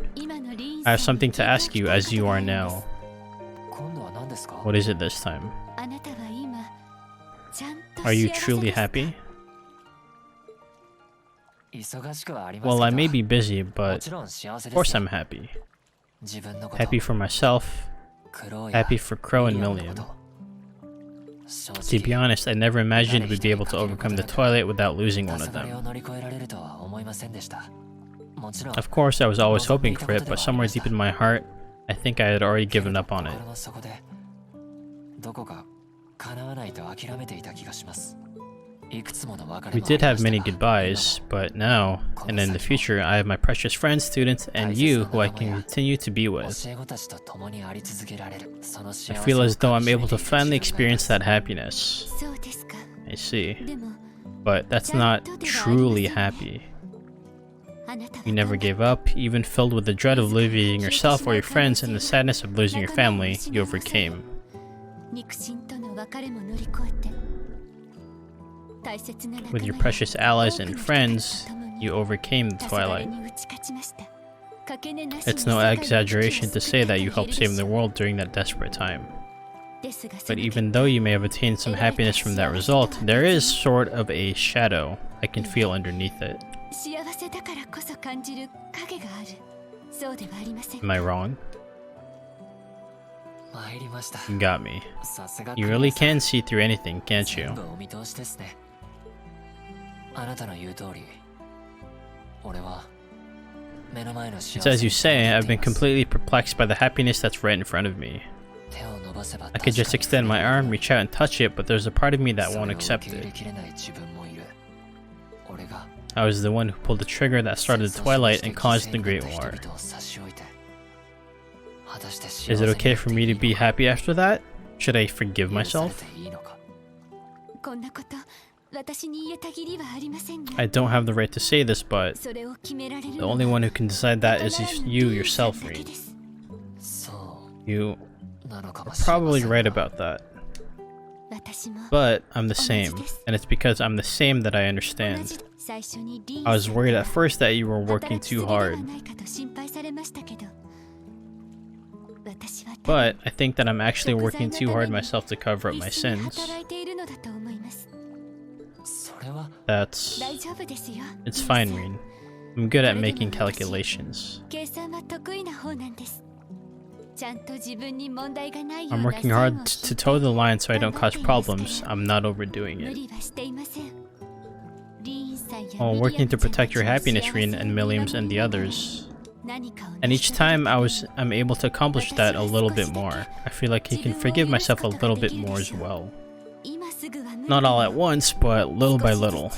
I have something to ask you as you are now. What is it this time? Are you truly happy? Well, I may be busy, but of course I'm happy. Happy for myself, happy for Crow and Milliam. To be honest, I never imagined we'd be able to overcome the Twilight without losing one of them. Of course, I was always hoping for it, but somewhere deep in my heart, I think I had already given up on it. We did have many goodbyes, but now, and in the future, I have my precious friends, students, and you who I can continue to be with. I feel as though I'm able to finally experience that happiness. I see. But that's not truly happy. You never gave up, even filled with the dread of losing yourself or your friends and the sadness of losing your family, you overcame. With your precious allies and friends, you overcame the Twilight. It's no exaggeration to say that you helped save the world during that desperate time. But even though you may have attained some happiness from that result, there is sort of a shadow I can feel underneath it. Am I wrong? You got me. You really can see through anything, can't you? It's as you say, I've been completely perplexed by the happiness that's right in front of me. I could just extend my arm, reach out and touch it, but there's a part of me that won't accept it. I was the one who pulled the trigger that started the Twilight and caused the Great War. Is it okay for me to be happy after that? Should I forgive myself? I don't have the right to say this, but the only one who can decide that is you yourself, Rean. You are probably right about that. But I'm the same, and it's because I'm the same that I understand. I was worried at first that you were working too hard. But I think that I'm actually working too hard myself to cover up my sins. It's fine, Rean. I'm good at making calculations. I'm working hard to toe the line so I don't cause problems. I'm not overdoing it. While working to protect your happiness, Rean, and Milliam's and the others. And each time I'm able to accomplish that a little bit more. I feel like I can forgive myself a little bit more as well. Not all at once, but little by little.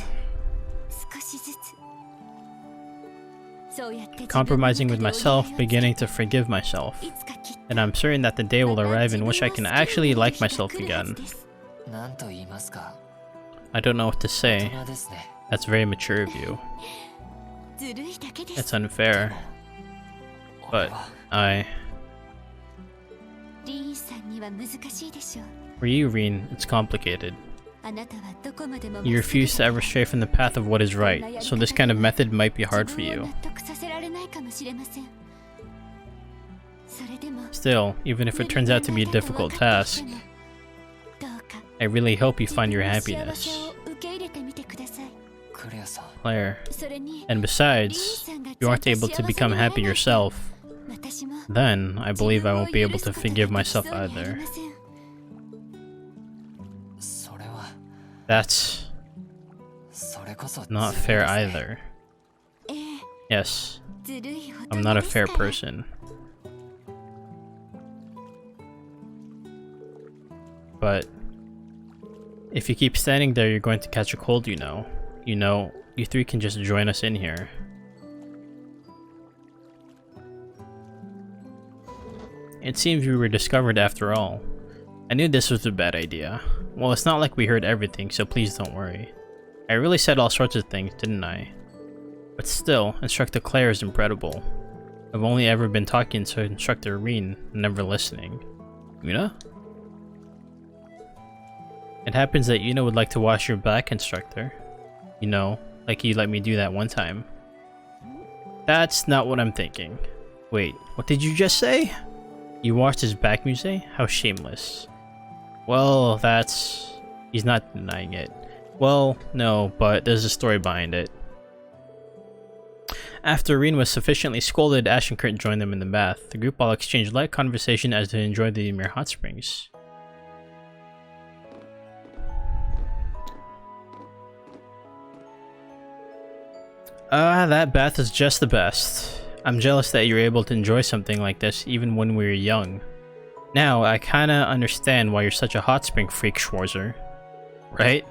compromising with myself, beginning to forgive myself. And I'm certain that the day will arrive in which I can actually like myself again. I don't know what to say. That's very mature of you. It's unfair. But For you, Rean, it's complicated. You refuse to ever stray from the path of what is right, so this kind of method might be hard for you. Still, even if it turns out to be a difficult task, I really hope you find your happiness. Claire. And besides, if you aren't able to become happy yourself, then I believe I won't be able to forgive myself either. That's not fair either. Yes, I'm not a fair person. But if you keep standing there, you're going to catch a cold, you know. You three can just join us in here. It seems we were discovered after all. I knew this was a bad idea. Well, it's not like we heard everything, so please don't worry. I really said all sorts of things, didn't I? But still, Instructor Claire is incredible. I've only ever been talking to Instructor Rean, never listening. Yuna? It happens that Yuna would like to wash your back, Instructor. You know, like you let me do that one time. That's not what I'm thinking. Wait, what did you just say? You washed his back, Muse? How shameless. Well, he's not denying it. Well, no, but there's a story behind it. After Rean was sufficiently scolded, Ash and Kurt joined them in the bath. The group all exchanged light conversation as they enjoyed the Ymir hot springs. That bath is just the best. I'm jealous that you're able to enjoy something like this even when we were young. Now, I kinda understand why you're such a hot spring freak, Schwarzer. Right?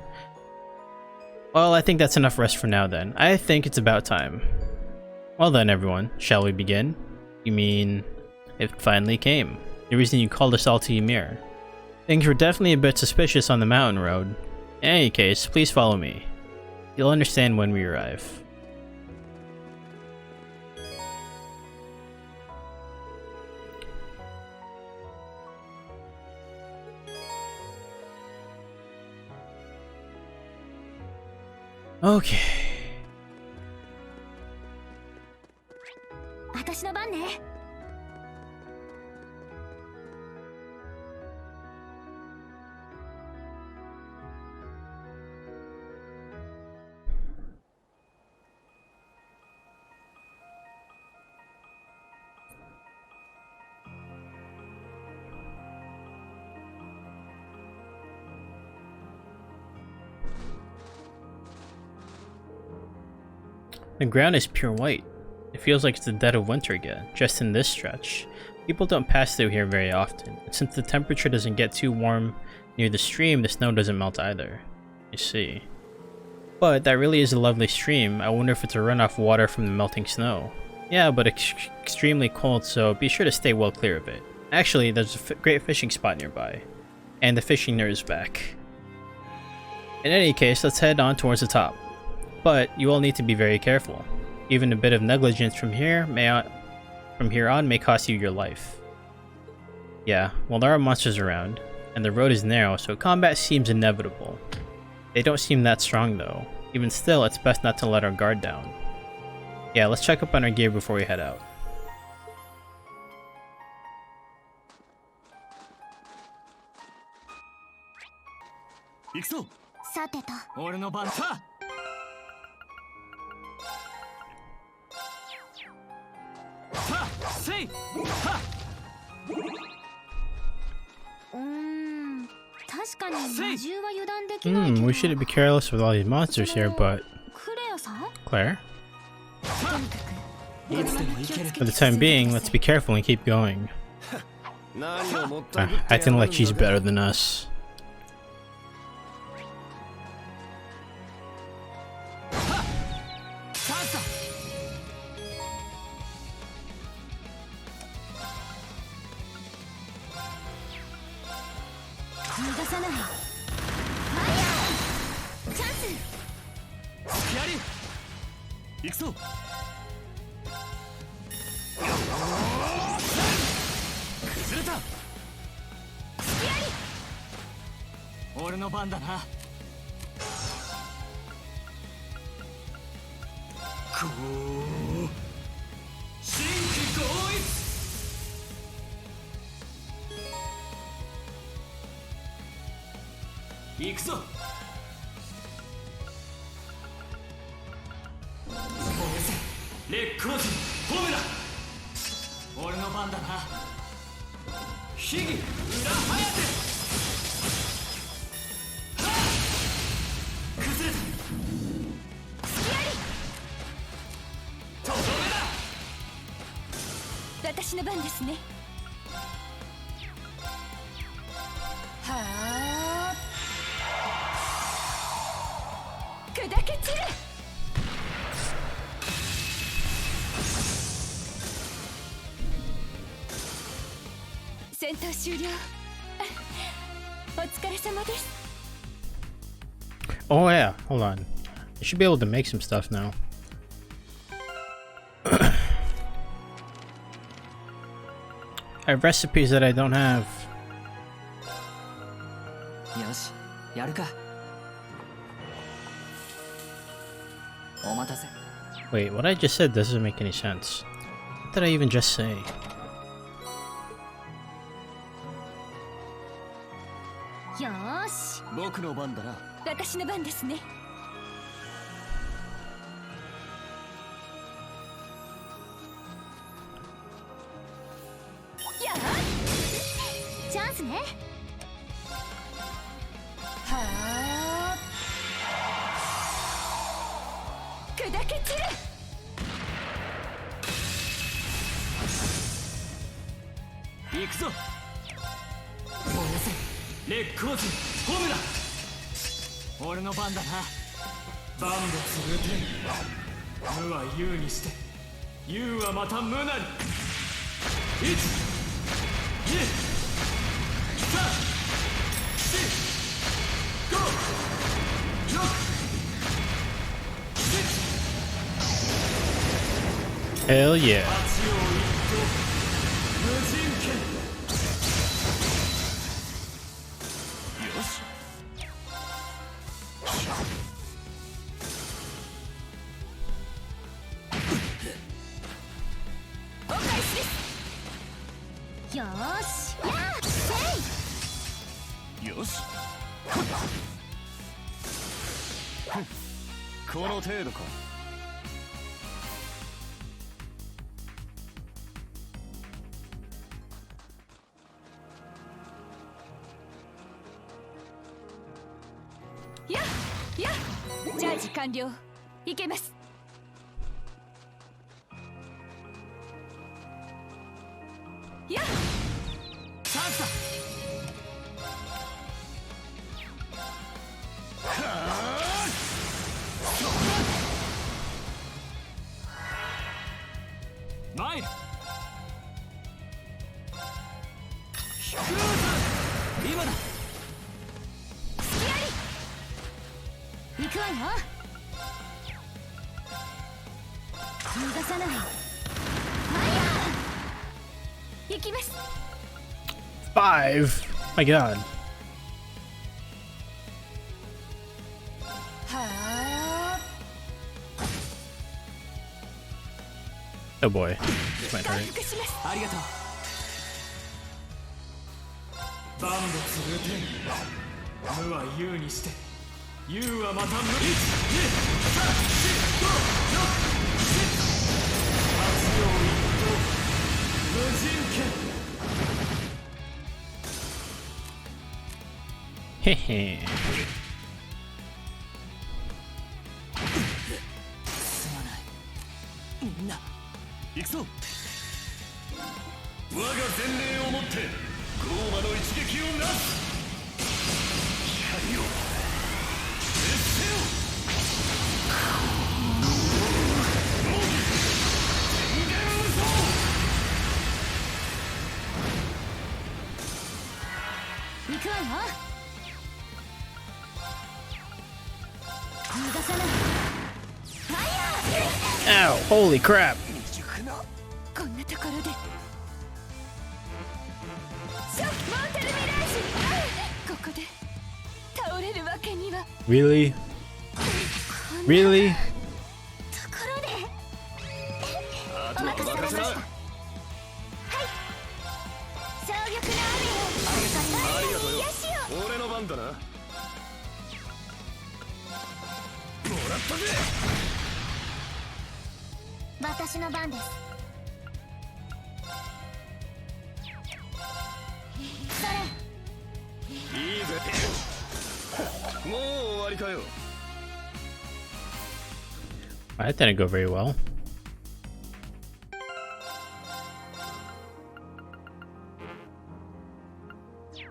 Well, I think that's enough rest for now then. I think it's about time. Well then, everyone, shall we begin? You mean, it finally came. The reason you called us all to Ymir. Things were definitely a bit suspicious on the mountain road. In any case, please follow me. You'll understand when we arrive. Okay. The ground is pure white. It feels like it's the dead of winter again, just in this stretch. People don't pass through here very often, and since the temperature doesn't get too warm near the stream, the snow doesn't melt either. You see. But that really is a lovely stream. I wonder if it's a runoff water from the melting snow. Yeah, but extremely cold, so be sure to stay well clear of it. Actually, there's a great fishing spot nearby. And the fishing nerd is back. In any case, let's head on towards the top. But you all need to be very careful. Even a bit of negligence from here on may cost you your life. Yeah, well, there are monsters around, and the road is narrow, so combat seems inevitable. They don't seem that strong though. Even still, it's best not to let our guard down. Yeah, let's check up on our gear before we head out. We shouldn't be careless with all these monsters here, but... Claire? For the time being, let's be careful and keep going. Acting like she's better than us. ない。ファイヤーチャンス。やり行くぞ。崩れた。俺の番だな。こう新規合一。行くぞ。烈光陣ホムラ。俺の番だな。秘技裏ハヤテ。はあ崩れた。とどめだ。私の番ですね。はあ砕け散る。戦闘終了。お疲れ様です。 Oh yeah, hold on. I should be able to make some stuff now. I have recipes that I don't have. よし、やるか。お待たせ。 Wait, what I just said doesn't make any sense. What did I even just say? よーし、僕の番だな。私の番ですね。やあチャンスね。はあ砕け散る。行くぞ。燃やせ烈光陣ホムラ。俺の番だな。万物無天。無は有にして有はまた無なり。1、2、3、4、5、6、7。 Hell yeah. よーし、やあせい。よし。この程度か。ややチャージ完了。いけます。やチャンスだ。参る。今だ。隙あり。行くわよ。逃がさない。ファイヤー行きます。 5! My god. はあ Oh boy. This might 回 hurt. 復します。ありがとう。万物無天。無は有にして有はまた無。1、2、3、4、5、6、7。八葉一刀無人剣。Hehe. すまない。みんな行くぞ。我が前例をもってゴーマの一撃をなす。光を熱せよ。天元無双。行くわよ。Holy crap. こんなところでショックモータルミラージュ。ここで倒れるわけには。 Really? Really? ところでお任せください。はい、衝撃の雨をありがとうよ。癒しを。俺の番だな。もらったぜ。私の番です。それいいぜ。もう終わりかよ。 That didn't go very well. Yeah.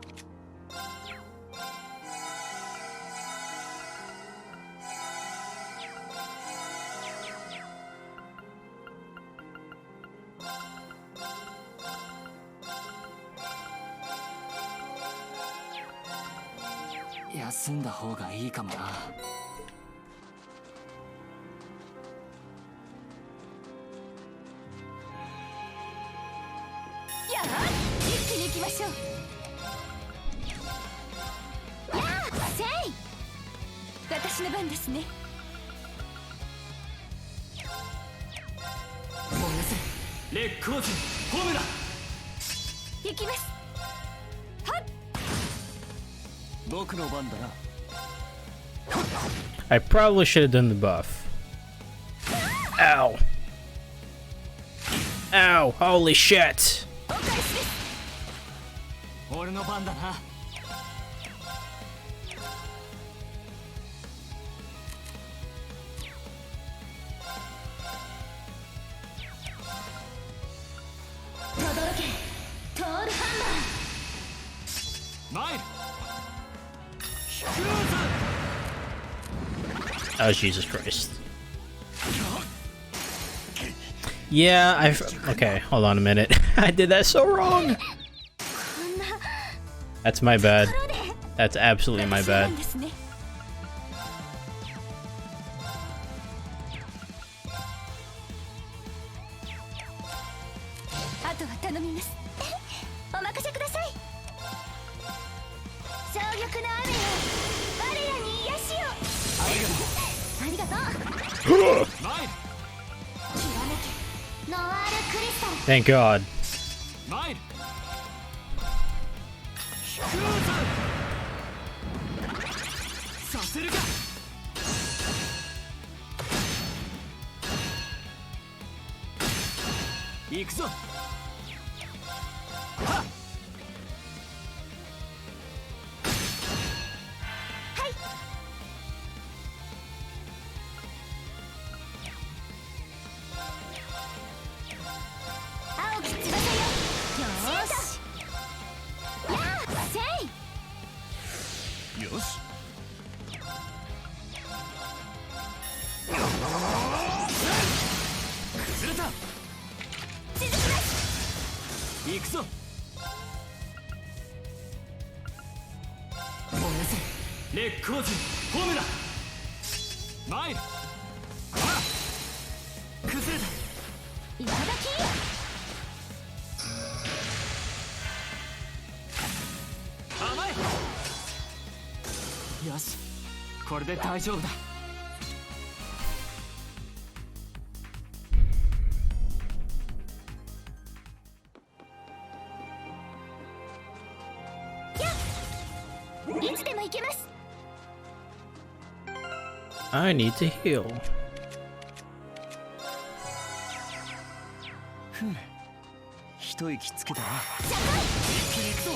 休んだ方がいいかもな。やあ、一気に行きましょう。やあ、せい。私の番ですね。燃やせ。烈光陣ホムラ。行きます。はっ。僕の番だな。 I probably should have done the buff. Ow. Ow. Holy shit. お返しです。俺の番だな。轟けトールハンマイル。 Oh, Jesus Christ. Yeah, okay, hold on a minute. I did that so wrong. マー。こんな That's my bad. ところで That's absolutely my 私の番 bad. ですね。あとは頼みます。お任せください。衝撃の雨よ、我らに癒しを。ありがとう。マイル。きらめけノワールクリスタル。 Thank God. マイル。させるか。行くぞ。はっ。青き翼よ。よーし。やあ、せい。よし。崩れた。続きます。行くぞ。燃やせ。烈光陣ホムラ。マイル。はっ。崩れた。いただき。甘い。よし、これで大丈夫だ。いつでも行けます。 I need to heal. 一息つけたな。社会。一気に行くぞ。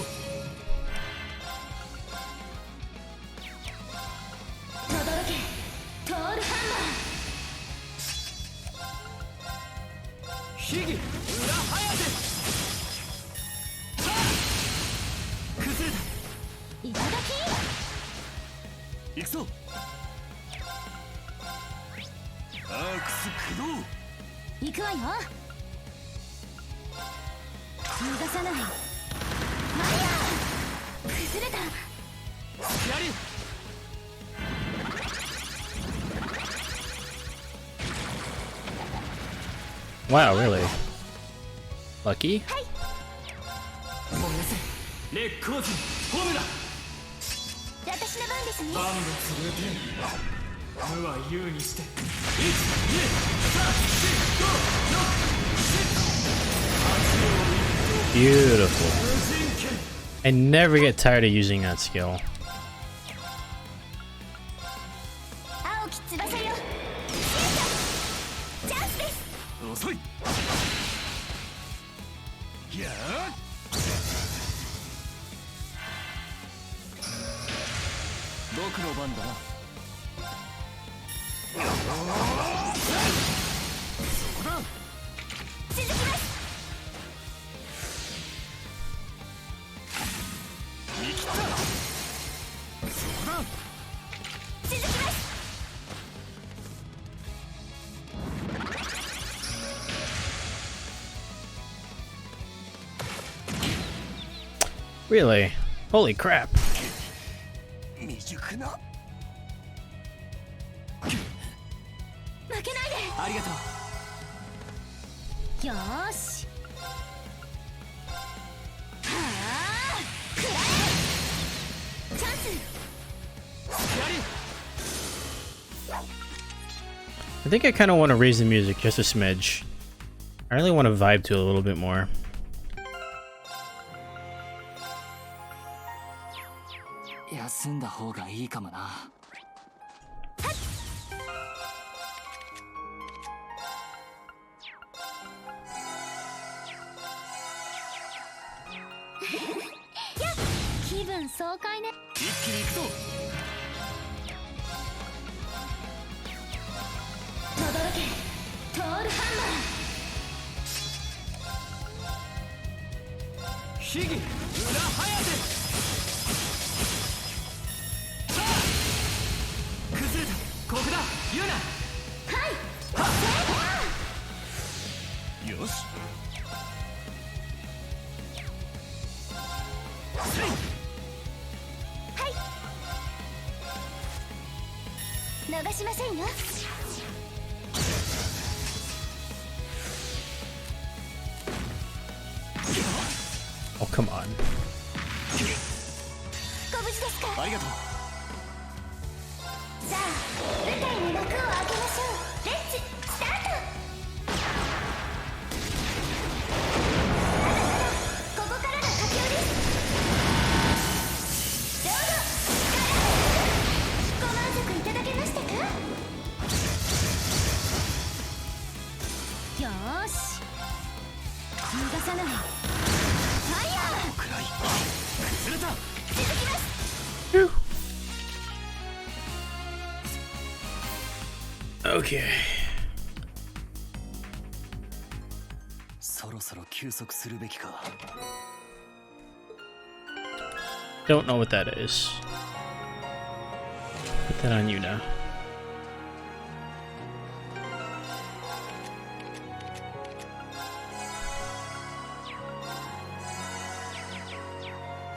轟けトールハンマー。秘技裏早手。崩れた。いただき。行くぞ。アークス駆動。行くわよ。逃がさない。マイヤー。崩れた。やり。Wow, really? Lucky? 燃やせ烈光陣ホムラ私の番ですね。万物ルーテン無は有にして1、2、3、4、5、6、7、 Beautiful. I never get tired of using that skill. 青き翼よ。チャンスです。遅いやあ僕の番だなそこだ続きます。生きたそこだ続きます。 Really? Holy crap. 未熟な負けないで。ありがとうよーし。はあ、くらえ。チャンス。やり I think I kind of want to raise the music just a smidge. I really want to vibe to it a little bit more. 休んだ方がいいかもな気分爽快ね。一気に行くぞ轟けトールハン秘技裏早手さあ崩れたここだユナマー。はい。よし逃しませんよ。 Oh, come on. ご無事ですか。ありがとうさあ舞台に幕を開けましょう。レッツスタート。ここからが佳境です。どうぞ。ご満足いただけましたか。よーし逃がさない。ファイヤー。くらい崩れた続きます。 Okay. そろそろ休息するべきか Don't know what that is. Put that on you now.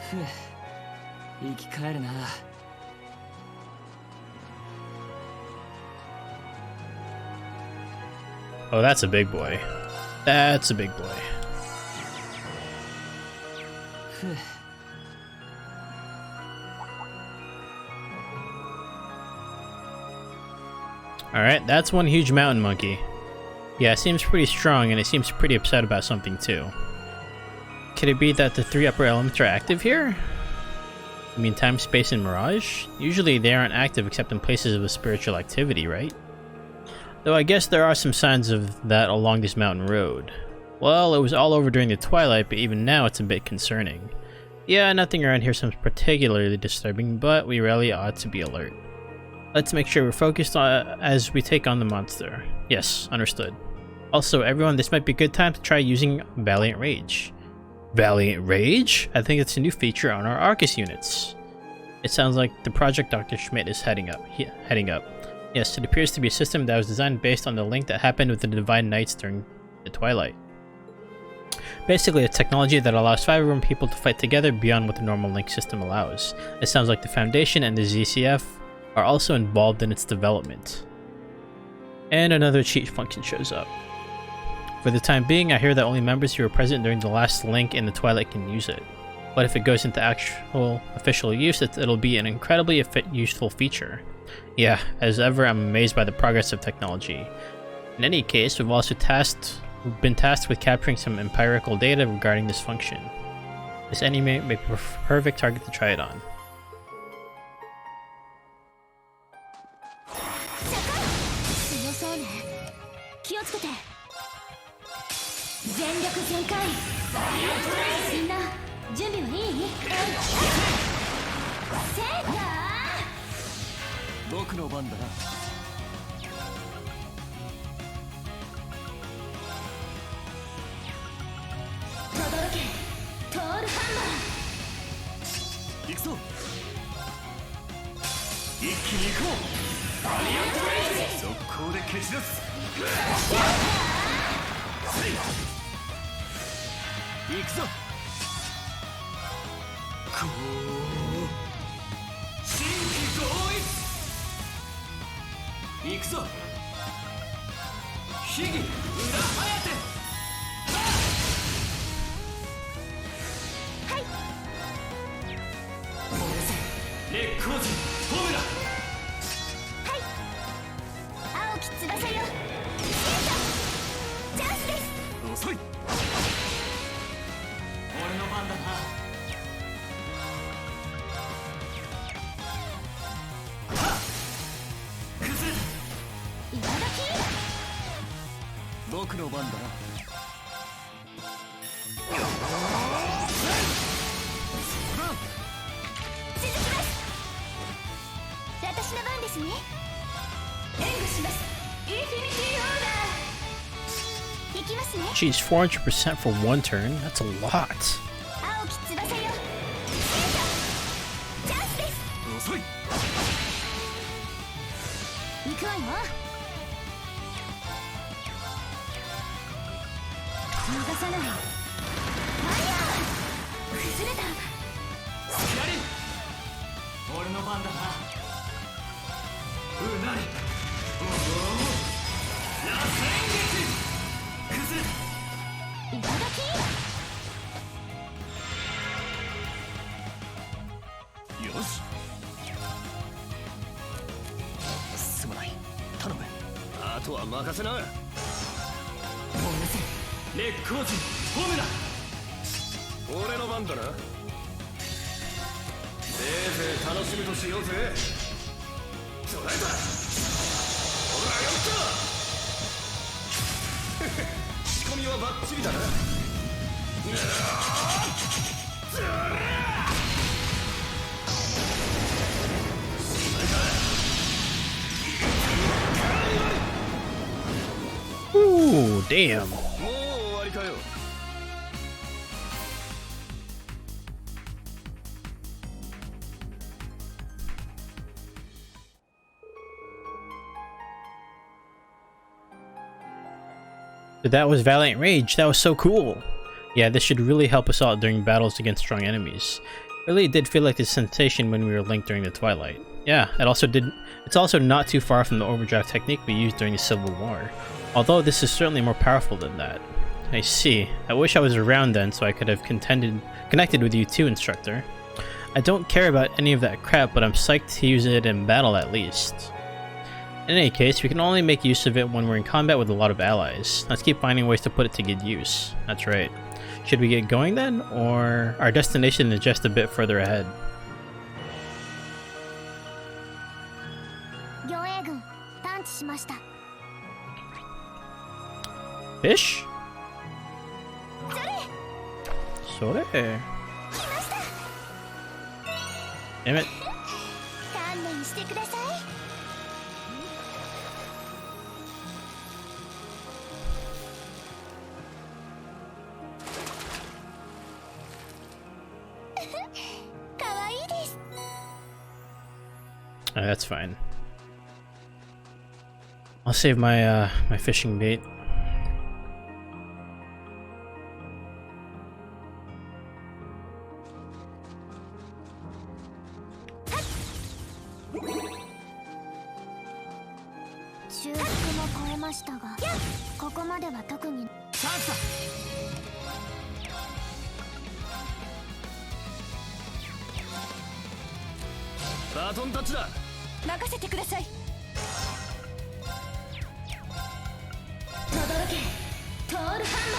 ふう生き返るな Oh, that's a big boy. That's a big boy. ふう Alright, that's one huge mountain monkey. Yeah, it seems pretty strong and it seems pretty upset about something too. Could it be that the three upper elements are active here? I mean, time, space, and mirage? Usually they aren't active except in places of a spiritual activity, right? Though I guess there are some signs of that along this mountain road. Well, it was all over during the twilight, but even now it's a bit concerning. Yeah, nothing around here seems particularly disturbing, but we really ought to be alert. Let's make sure we're focused on as we take on the monster. Yes, understood. Also, everyone, this might be a good time to try using Valiant Rage. Valiant Rage? I think it's a new feature on our Arcus units. It sounds like the project Dr. Schmidt is heading up. Yes, it appears to be a system that was designed based on the link that happened with the Divine Knights during the Twilight. Basically, a technology that allows 5 room people to fight together beyond what the normal link system allows. It sounds like the Foundation and the ZCF are also involved in its development. And another cheat function shows up. For the time being, I hear that only members who were present during the last link in the Twilight can use it. But if it goes into actual official use, it'll be an incredibly useful feature. Yeah, as ever, I'm amazed by the progress of technology. In any case, we've been tasked with capturing some empirical data regarding this function. This anime may be a perfect target to try it on. 僕の番だな。行くぞ。一気に行こう。速攻で蹴散らす。行くぞ。こう新規合意。行くぞ。秘技裏颯。烈光人ホムラ。はい。青き翼よ。チャンスです。遅い。俺の番だな。はっ。崩れた。今だき。僕の番だな。Geez, 400% for one turn? That's a lot. Ooh, damn. But that was Valiant Rage. That was so cool. Yeah, this should really help us out during battles against strong enemies. Really did feel like this sensation when we were linked during the Twilight. Yeah, it's also not too far from the overdrive technique we used during the Civil War. Although this is certainly more powerful than that. I see. I wish I was around then so I could have connected with you too, instructor. I don't care about any of that crap, but I'm psyched to use it in battle at least. In any case, we can only make use of it when we're in combat with a lot of allies. Let's keep finding ways to put it to good use. That's right. Should we get going then, or our destination is just a bit further ahead? Fish? Sore. Damn it. That's fine. I'll save my my fishing bait. チャンスだ。バトンタッチだ。任せてください。轟けトールハンマ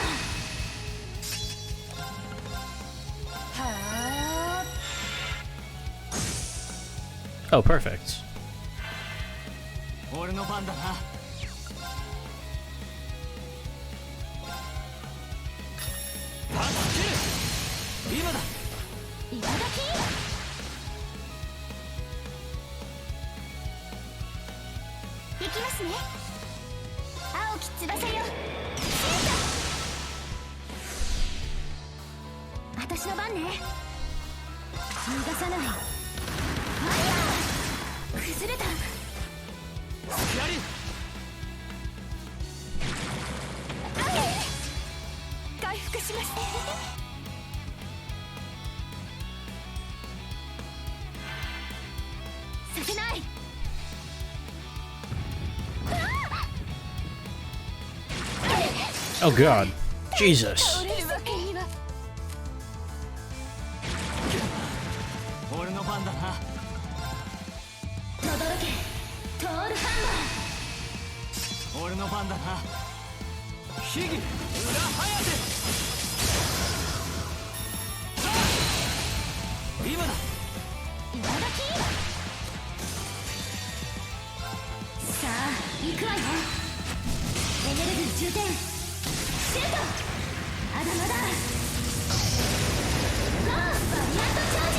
ー。はあ。 Oh, perfect. 俺の番だな。パスキル今だ。今だけ行きますね。青き翼よ、シュート。私の番ね。逃がさない。ファイヤー。崩れた。スキャリ回復します。させない。 Oh god. Jesus. 俺の番だな。轟けトールハン俺の番だな。秘技裏ハヤテ。さあ今だ。マー。今だけさあ行くわよ。エネルギー充填。シュート。あだまだ。ゴーバリアントチャージ。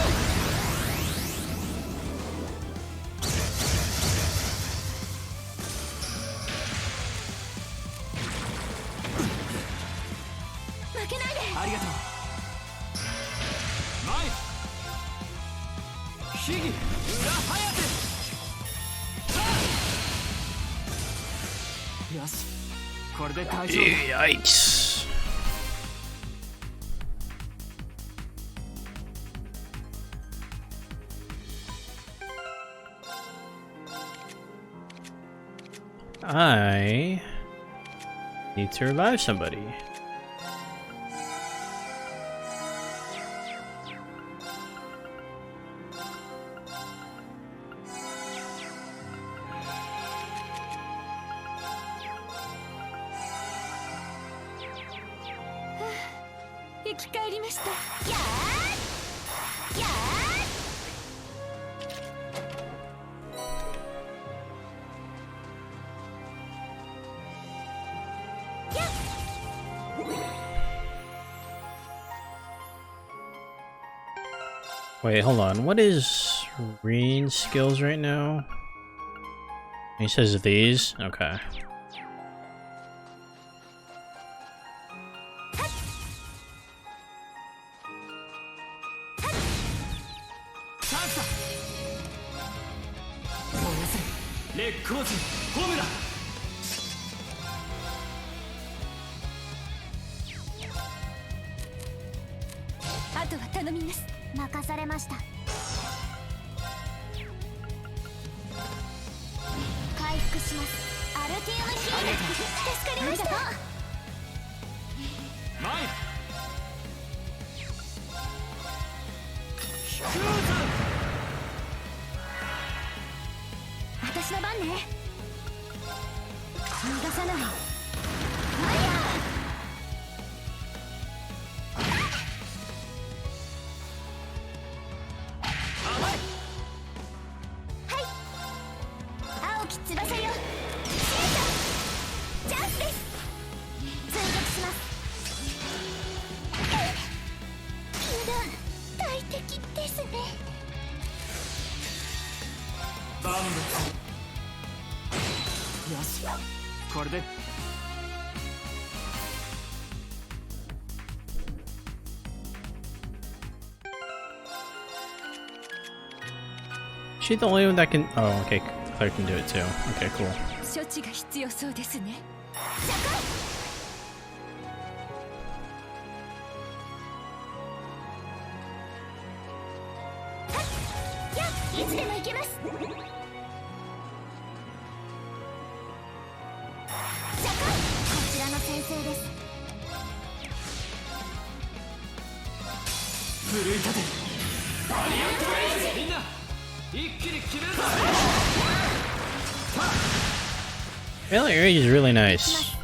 負けないで。ありがとう。前秘技裏ハヤテ。さあよしこれで大丈夫。 Yikes. I need to revive somebody. Ah, 生き返りました。やーやーやっ。 Wait, hold on. What is Rean's skills right now? He says these? Okay. チャンスだ。燃やせレッグオーズホムラ。あとは頼みます。任されました。回復します。アルティウムヒール。助かりました。前ヒクーズ。私の番ね。逃がさない。ファイヤー。青き翼よ、シュート。チャンスです。追撃します。油断大敵ですね。万物よしこれで。 Is she the only one that can? Oh, okay. Claire can do it too. Okay, cool. 処置が必要そうですね。いつでも行けます。こちらの先生です。奮い立てバリアントレイズみんな一気に決めるぞ Valiant Rage is really nice.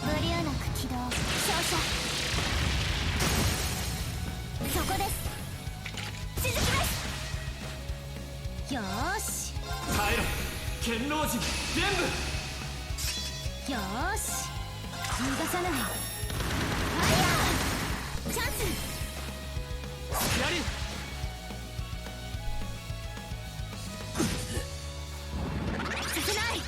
無流なく起動照射そこです続きますよーし耐えろ剣老人全部よーし逃がさないファイヤーチャンスやりさせない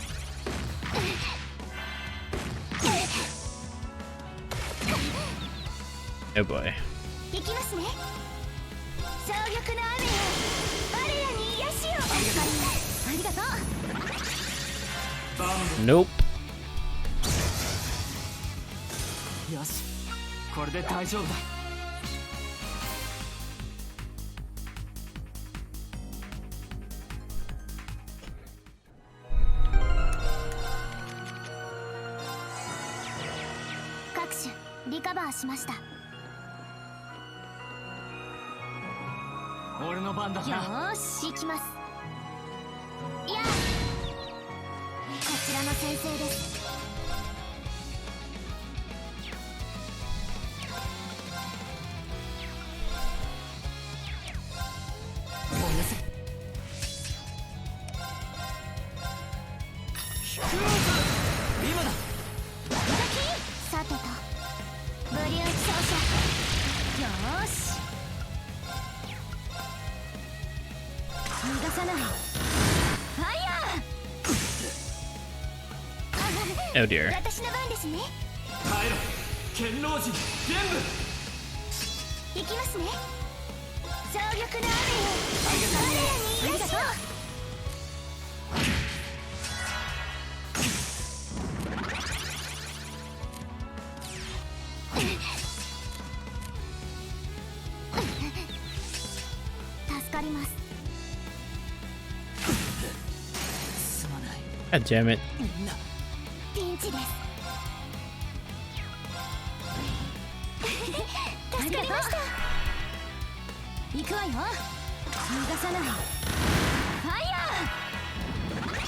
Oh boy. 行きますね総力の雨よ我らに癒しをありがとう Nope. よしこれで大丈夫だ各種リカバーしました俺の番だよなーし行きますいやこちらの先生です今ださてとブリュー照射よーし逃がさないファイヤー Oh dear. 私の番ですね耐えろ剣老人全部行きますね総力の雨よ我らに癒しを助かります すまない God damn it. みんなピンチです助かりました行くわよ逃がさないファイヤー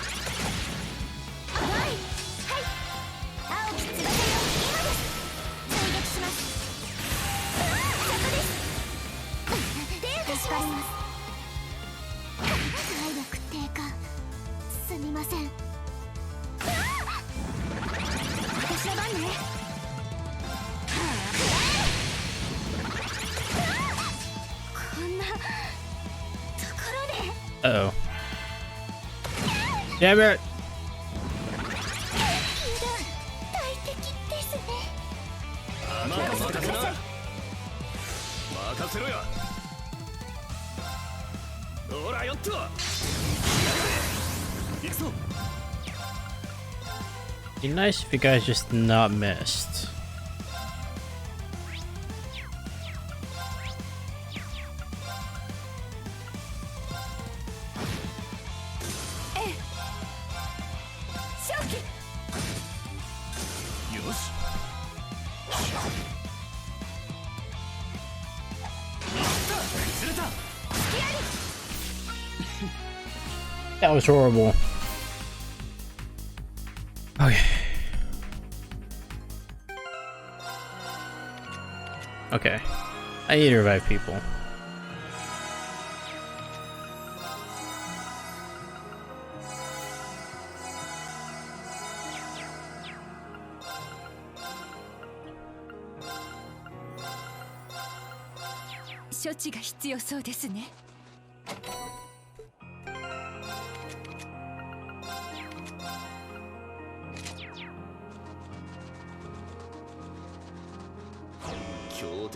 はいはい青き翼よ今です追撃しますそこです手当てします体力低下すみません私の番ねこんなところで Uh oh. Damn it! 大敵ですね任せてください任せろよほらよっとやがれ行くぞ Be nice if you guys just not missed. That was horrible. Okay. Okay. I need to revive people.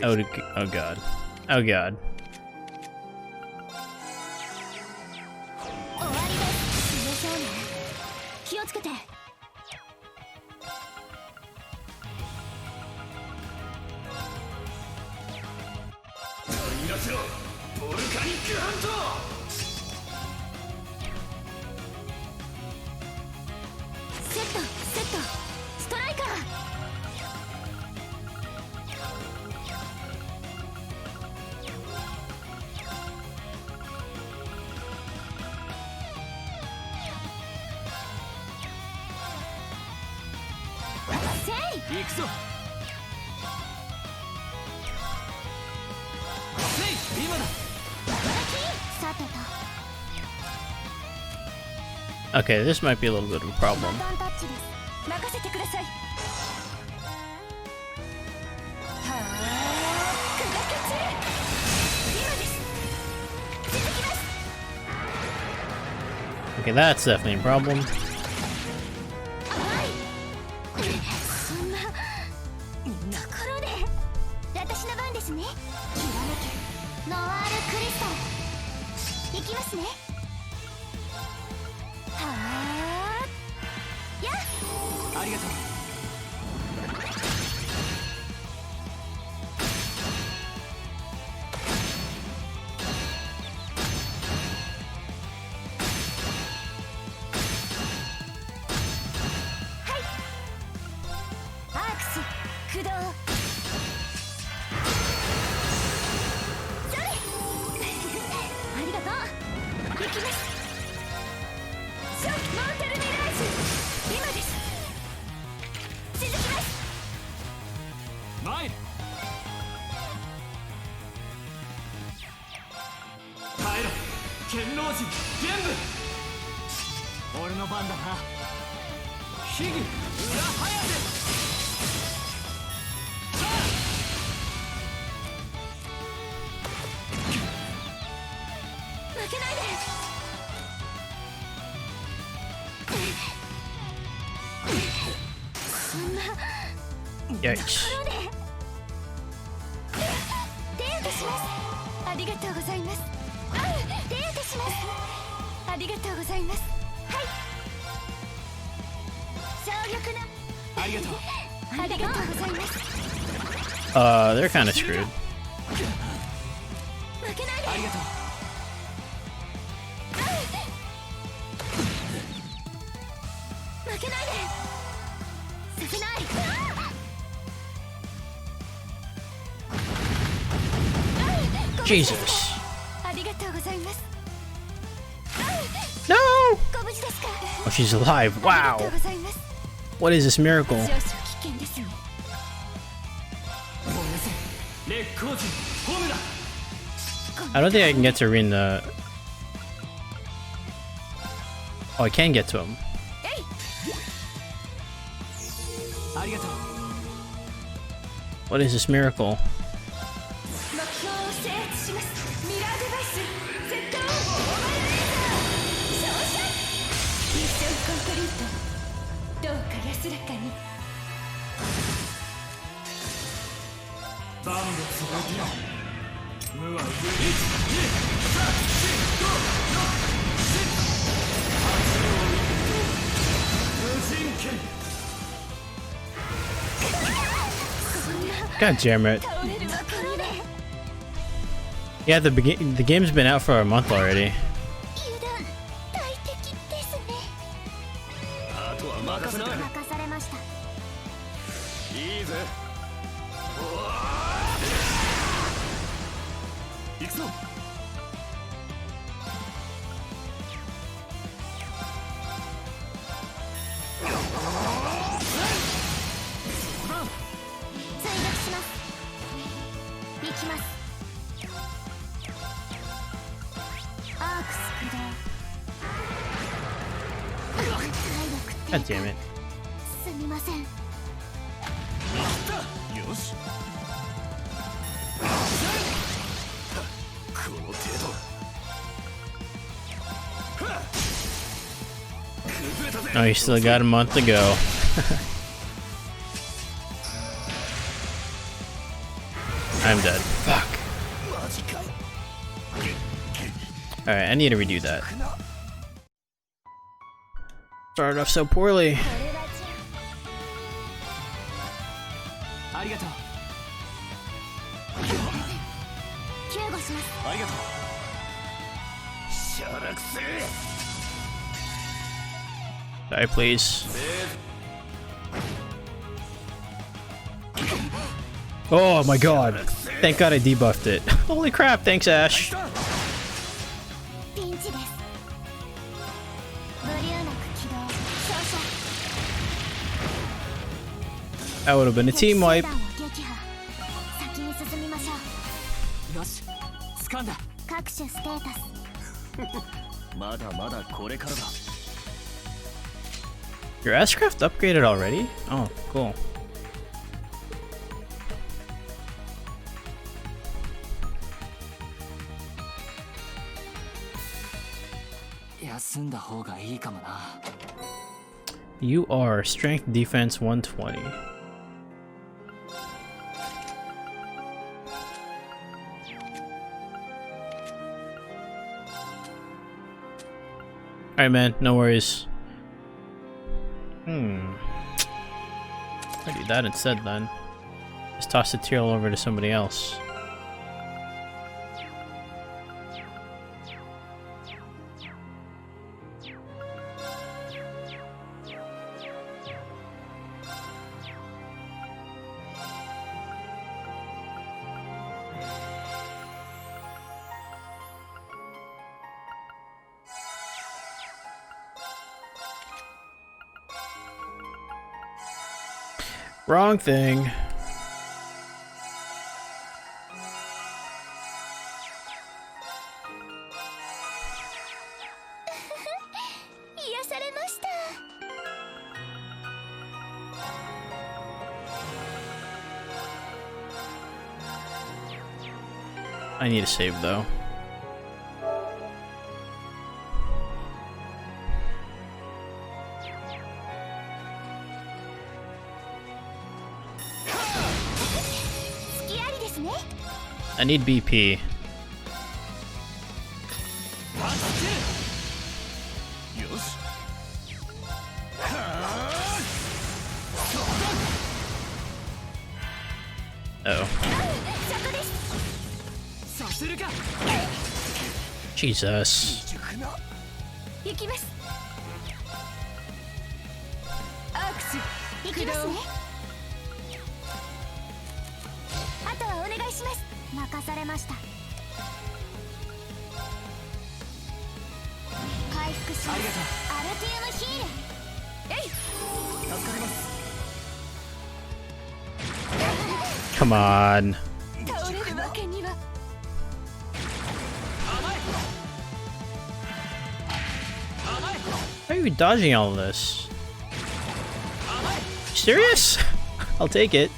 Oh, oh god. Oh god. 終わりですでしょうね気をつけて取り出せろボルカニックハントセットストライカー行くぞ。今だ。さてと Okay, this might be a little bit of a problem. バトンタッチです。任せてください。はあ、砕け散る。今です。続きます。 Okay, that's definitely a problem. はい。そんなところで私の番ですね。きらめけノワールクリスタル。いきますね。はあ、やっ。ありがとう。アークス駆動。それ。ありがとう。行きます。ショックモーテルミラージュ。今です。続きます。前へ。耐えろ剣老人玄武。俺の番だな。秘技裏早手。負けないで。そんな Yikes. 手当てします。ありがとうございます。手当てします。ありがとうございます。はい。強力な。ありがとう。ありがとうございます。They're kind of screwed. 負けないで。ありがとう。負けないで。させない。Jesus. ありがとうございます。 No! ご無事ですか。 Oh, she's alive. ありがとう Wow. ございます。 What is this miracle? 少々危険ですね。燃やせ烈光人ホムラ。 I don't think I can get to Rean the... Oh, I can get to him. ありがとう。 What is this miracle? 目標を制圧します。ミラーデバイスセットオーバーレーザー照射。ミッションコンプリート。どうか安らかに。万物を受けよ。無は無。1、2、3、4、5、6、7、無人剣。 God damn it. 倒れるわけには。 Yeah, the game's been out for a month already. 油断大敵ですね。あとは任せな。任されました。いいぜ。行くぞ。追撃します。行きます。アークス駆動。体 God 力低 damn 下。 it. すみません。よし。この程度。 Oh, you still got a month to go. I'm dead. Fuck. Alright, I need to redo that. Started off so poorly. これはじゃありがとう。救護します。ありがとう。しゃらくせ。 Die, please. Oh my god. Thank god I debuffed it. Holy crap, thanks Ash. ピンチです。ブリューナク起動。照射。That would have been a team wipe. 先に進みましょう。よし掴んだ。各種ステータス。まだまだこれからだ。 Your Ashcraft upgraded already? Oh, cool. 休んだ方がいいかもな。 You are Strength Defense 120. Alright, man, no worries. I'll do that instead then. Just toss the Tyrell over to somebody else. Wrong thing. 癒されました。 I need a save though. I need BP. Oh. Jesus. 行きます。アクス行きますね。あとはお願いします。任されました。回復します。アルティウムヒール。えい。助かります。 Come on. 倒れるわけには。 Why are you dodging all of this? Serious? I'll take it.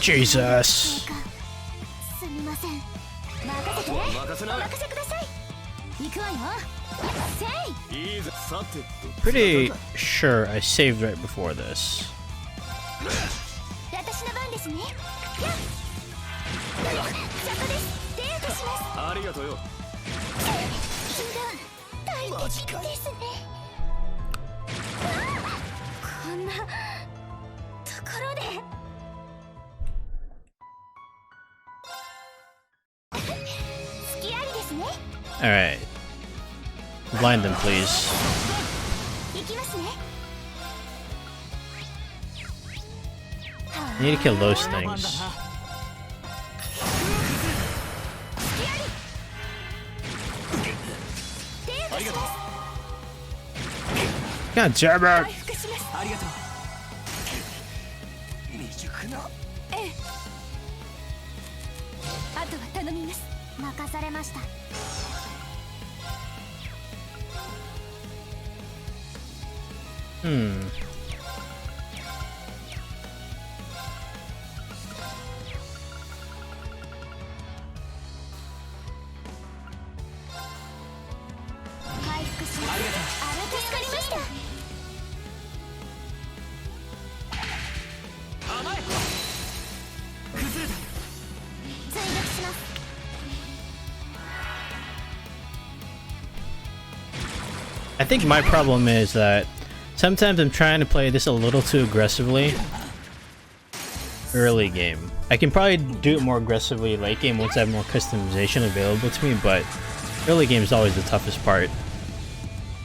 Jesus. すみません。任せて。お任せください。行くわよ。せい。 Pretty sure I saved right before this. 私の番ですね。そこです。デートします。ありがとうよ。大敵ですね。こんなところで。 Alright. Blind them, please. I need to kill those things. God damn it! あとは頼みます。任されました。 回復します。あれ助かりました。甘い。崩れた。追撃します。 I think my problem is that sometimes I'm trying to play this a little too aggressively. early game. I can probably do it more aggressively late game once I have more customization available to me, but early game is always the toughest part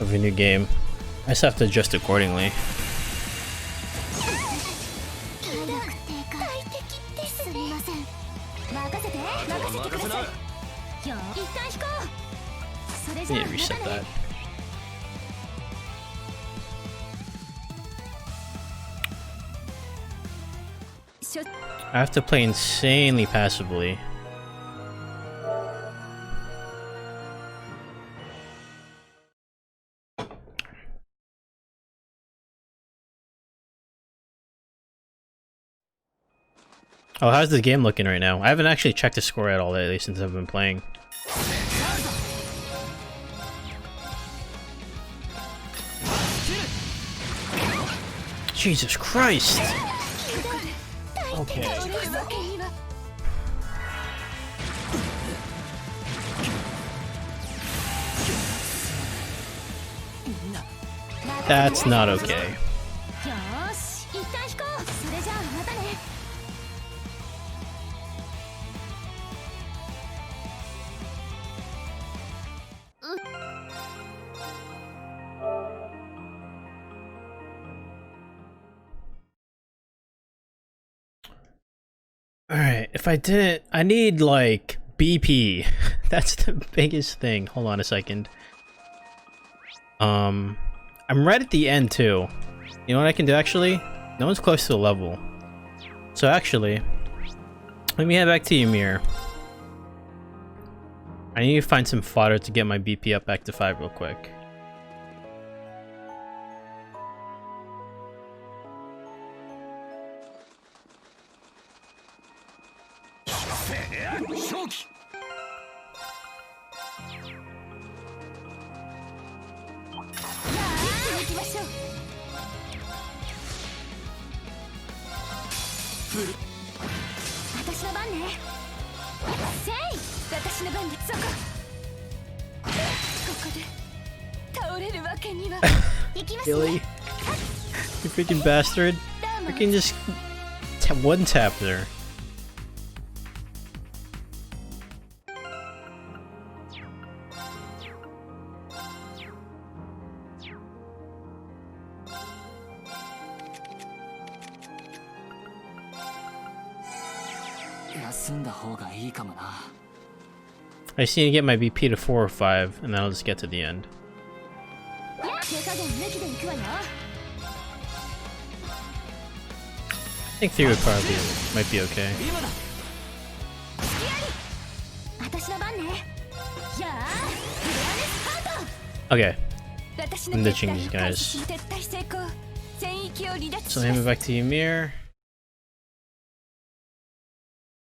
of a new game. I just have to adjust accordingly. すみません。任せてください。よ、一旦引こう。それじゃあ I need to reset またね。 that. I have to play insanely passively. Oh, how's the game looking right now? I haven't actually checked the score at all lately since I've been playing. Jesus Christ! Okay. That's not okay. よーし、一旦引こう。それじゃあまたね。 Alright, if I didn't... I need, like, BP. That's the biggest thing. Hold on a second. I'm right at the end, too. You know what I can do, actually? No one's close to the level. So, actually... Let me head back to Ymir. I need to find some fodder to get my BP up back to 5 real quick. Really? You freaking bastard. I can just one tap there. I just need to get my BP to 4 or 5, and then I'll just get to the end. I think 3 would probably might be okay. Okay. I'm ditching these guys. So hand it back to Ymir.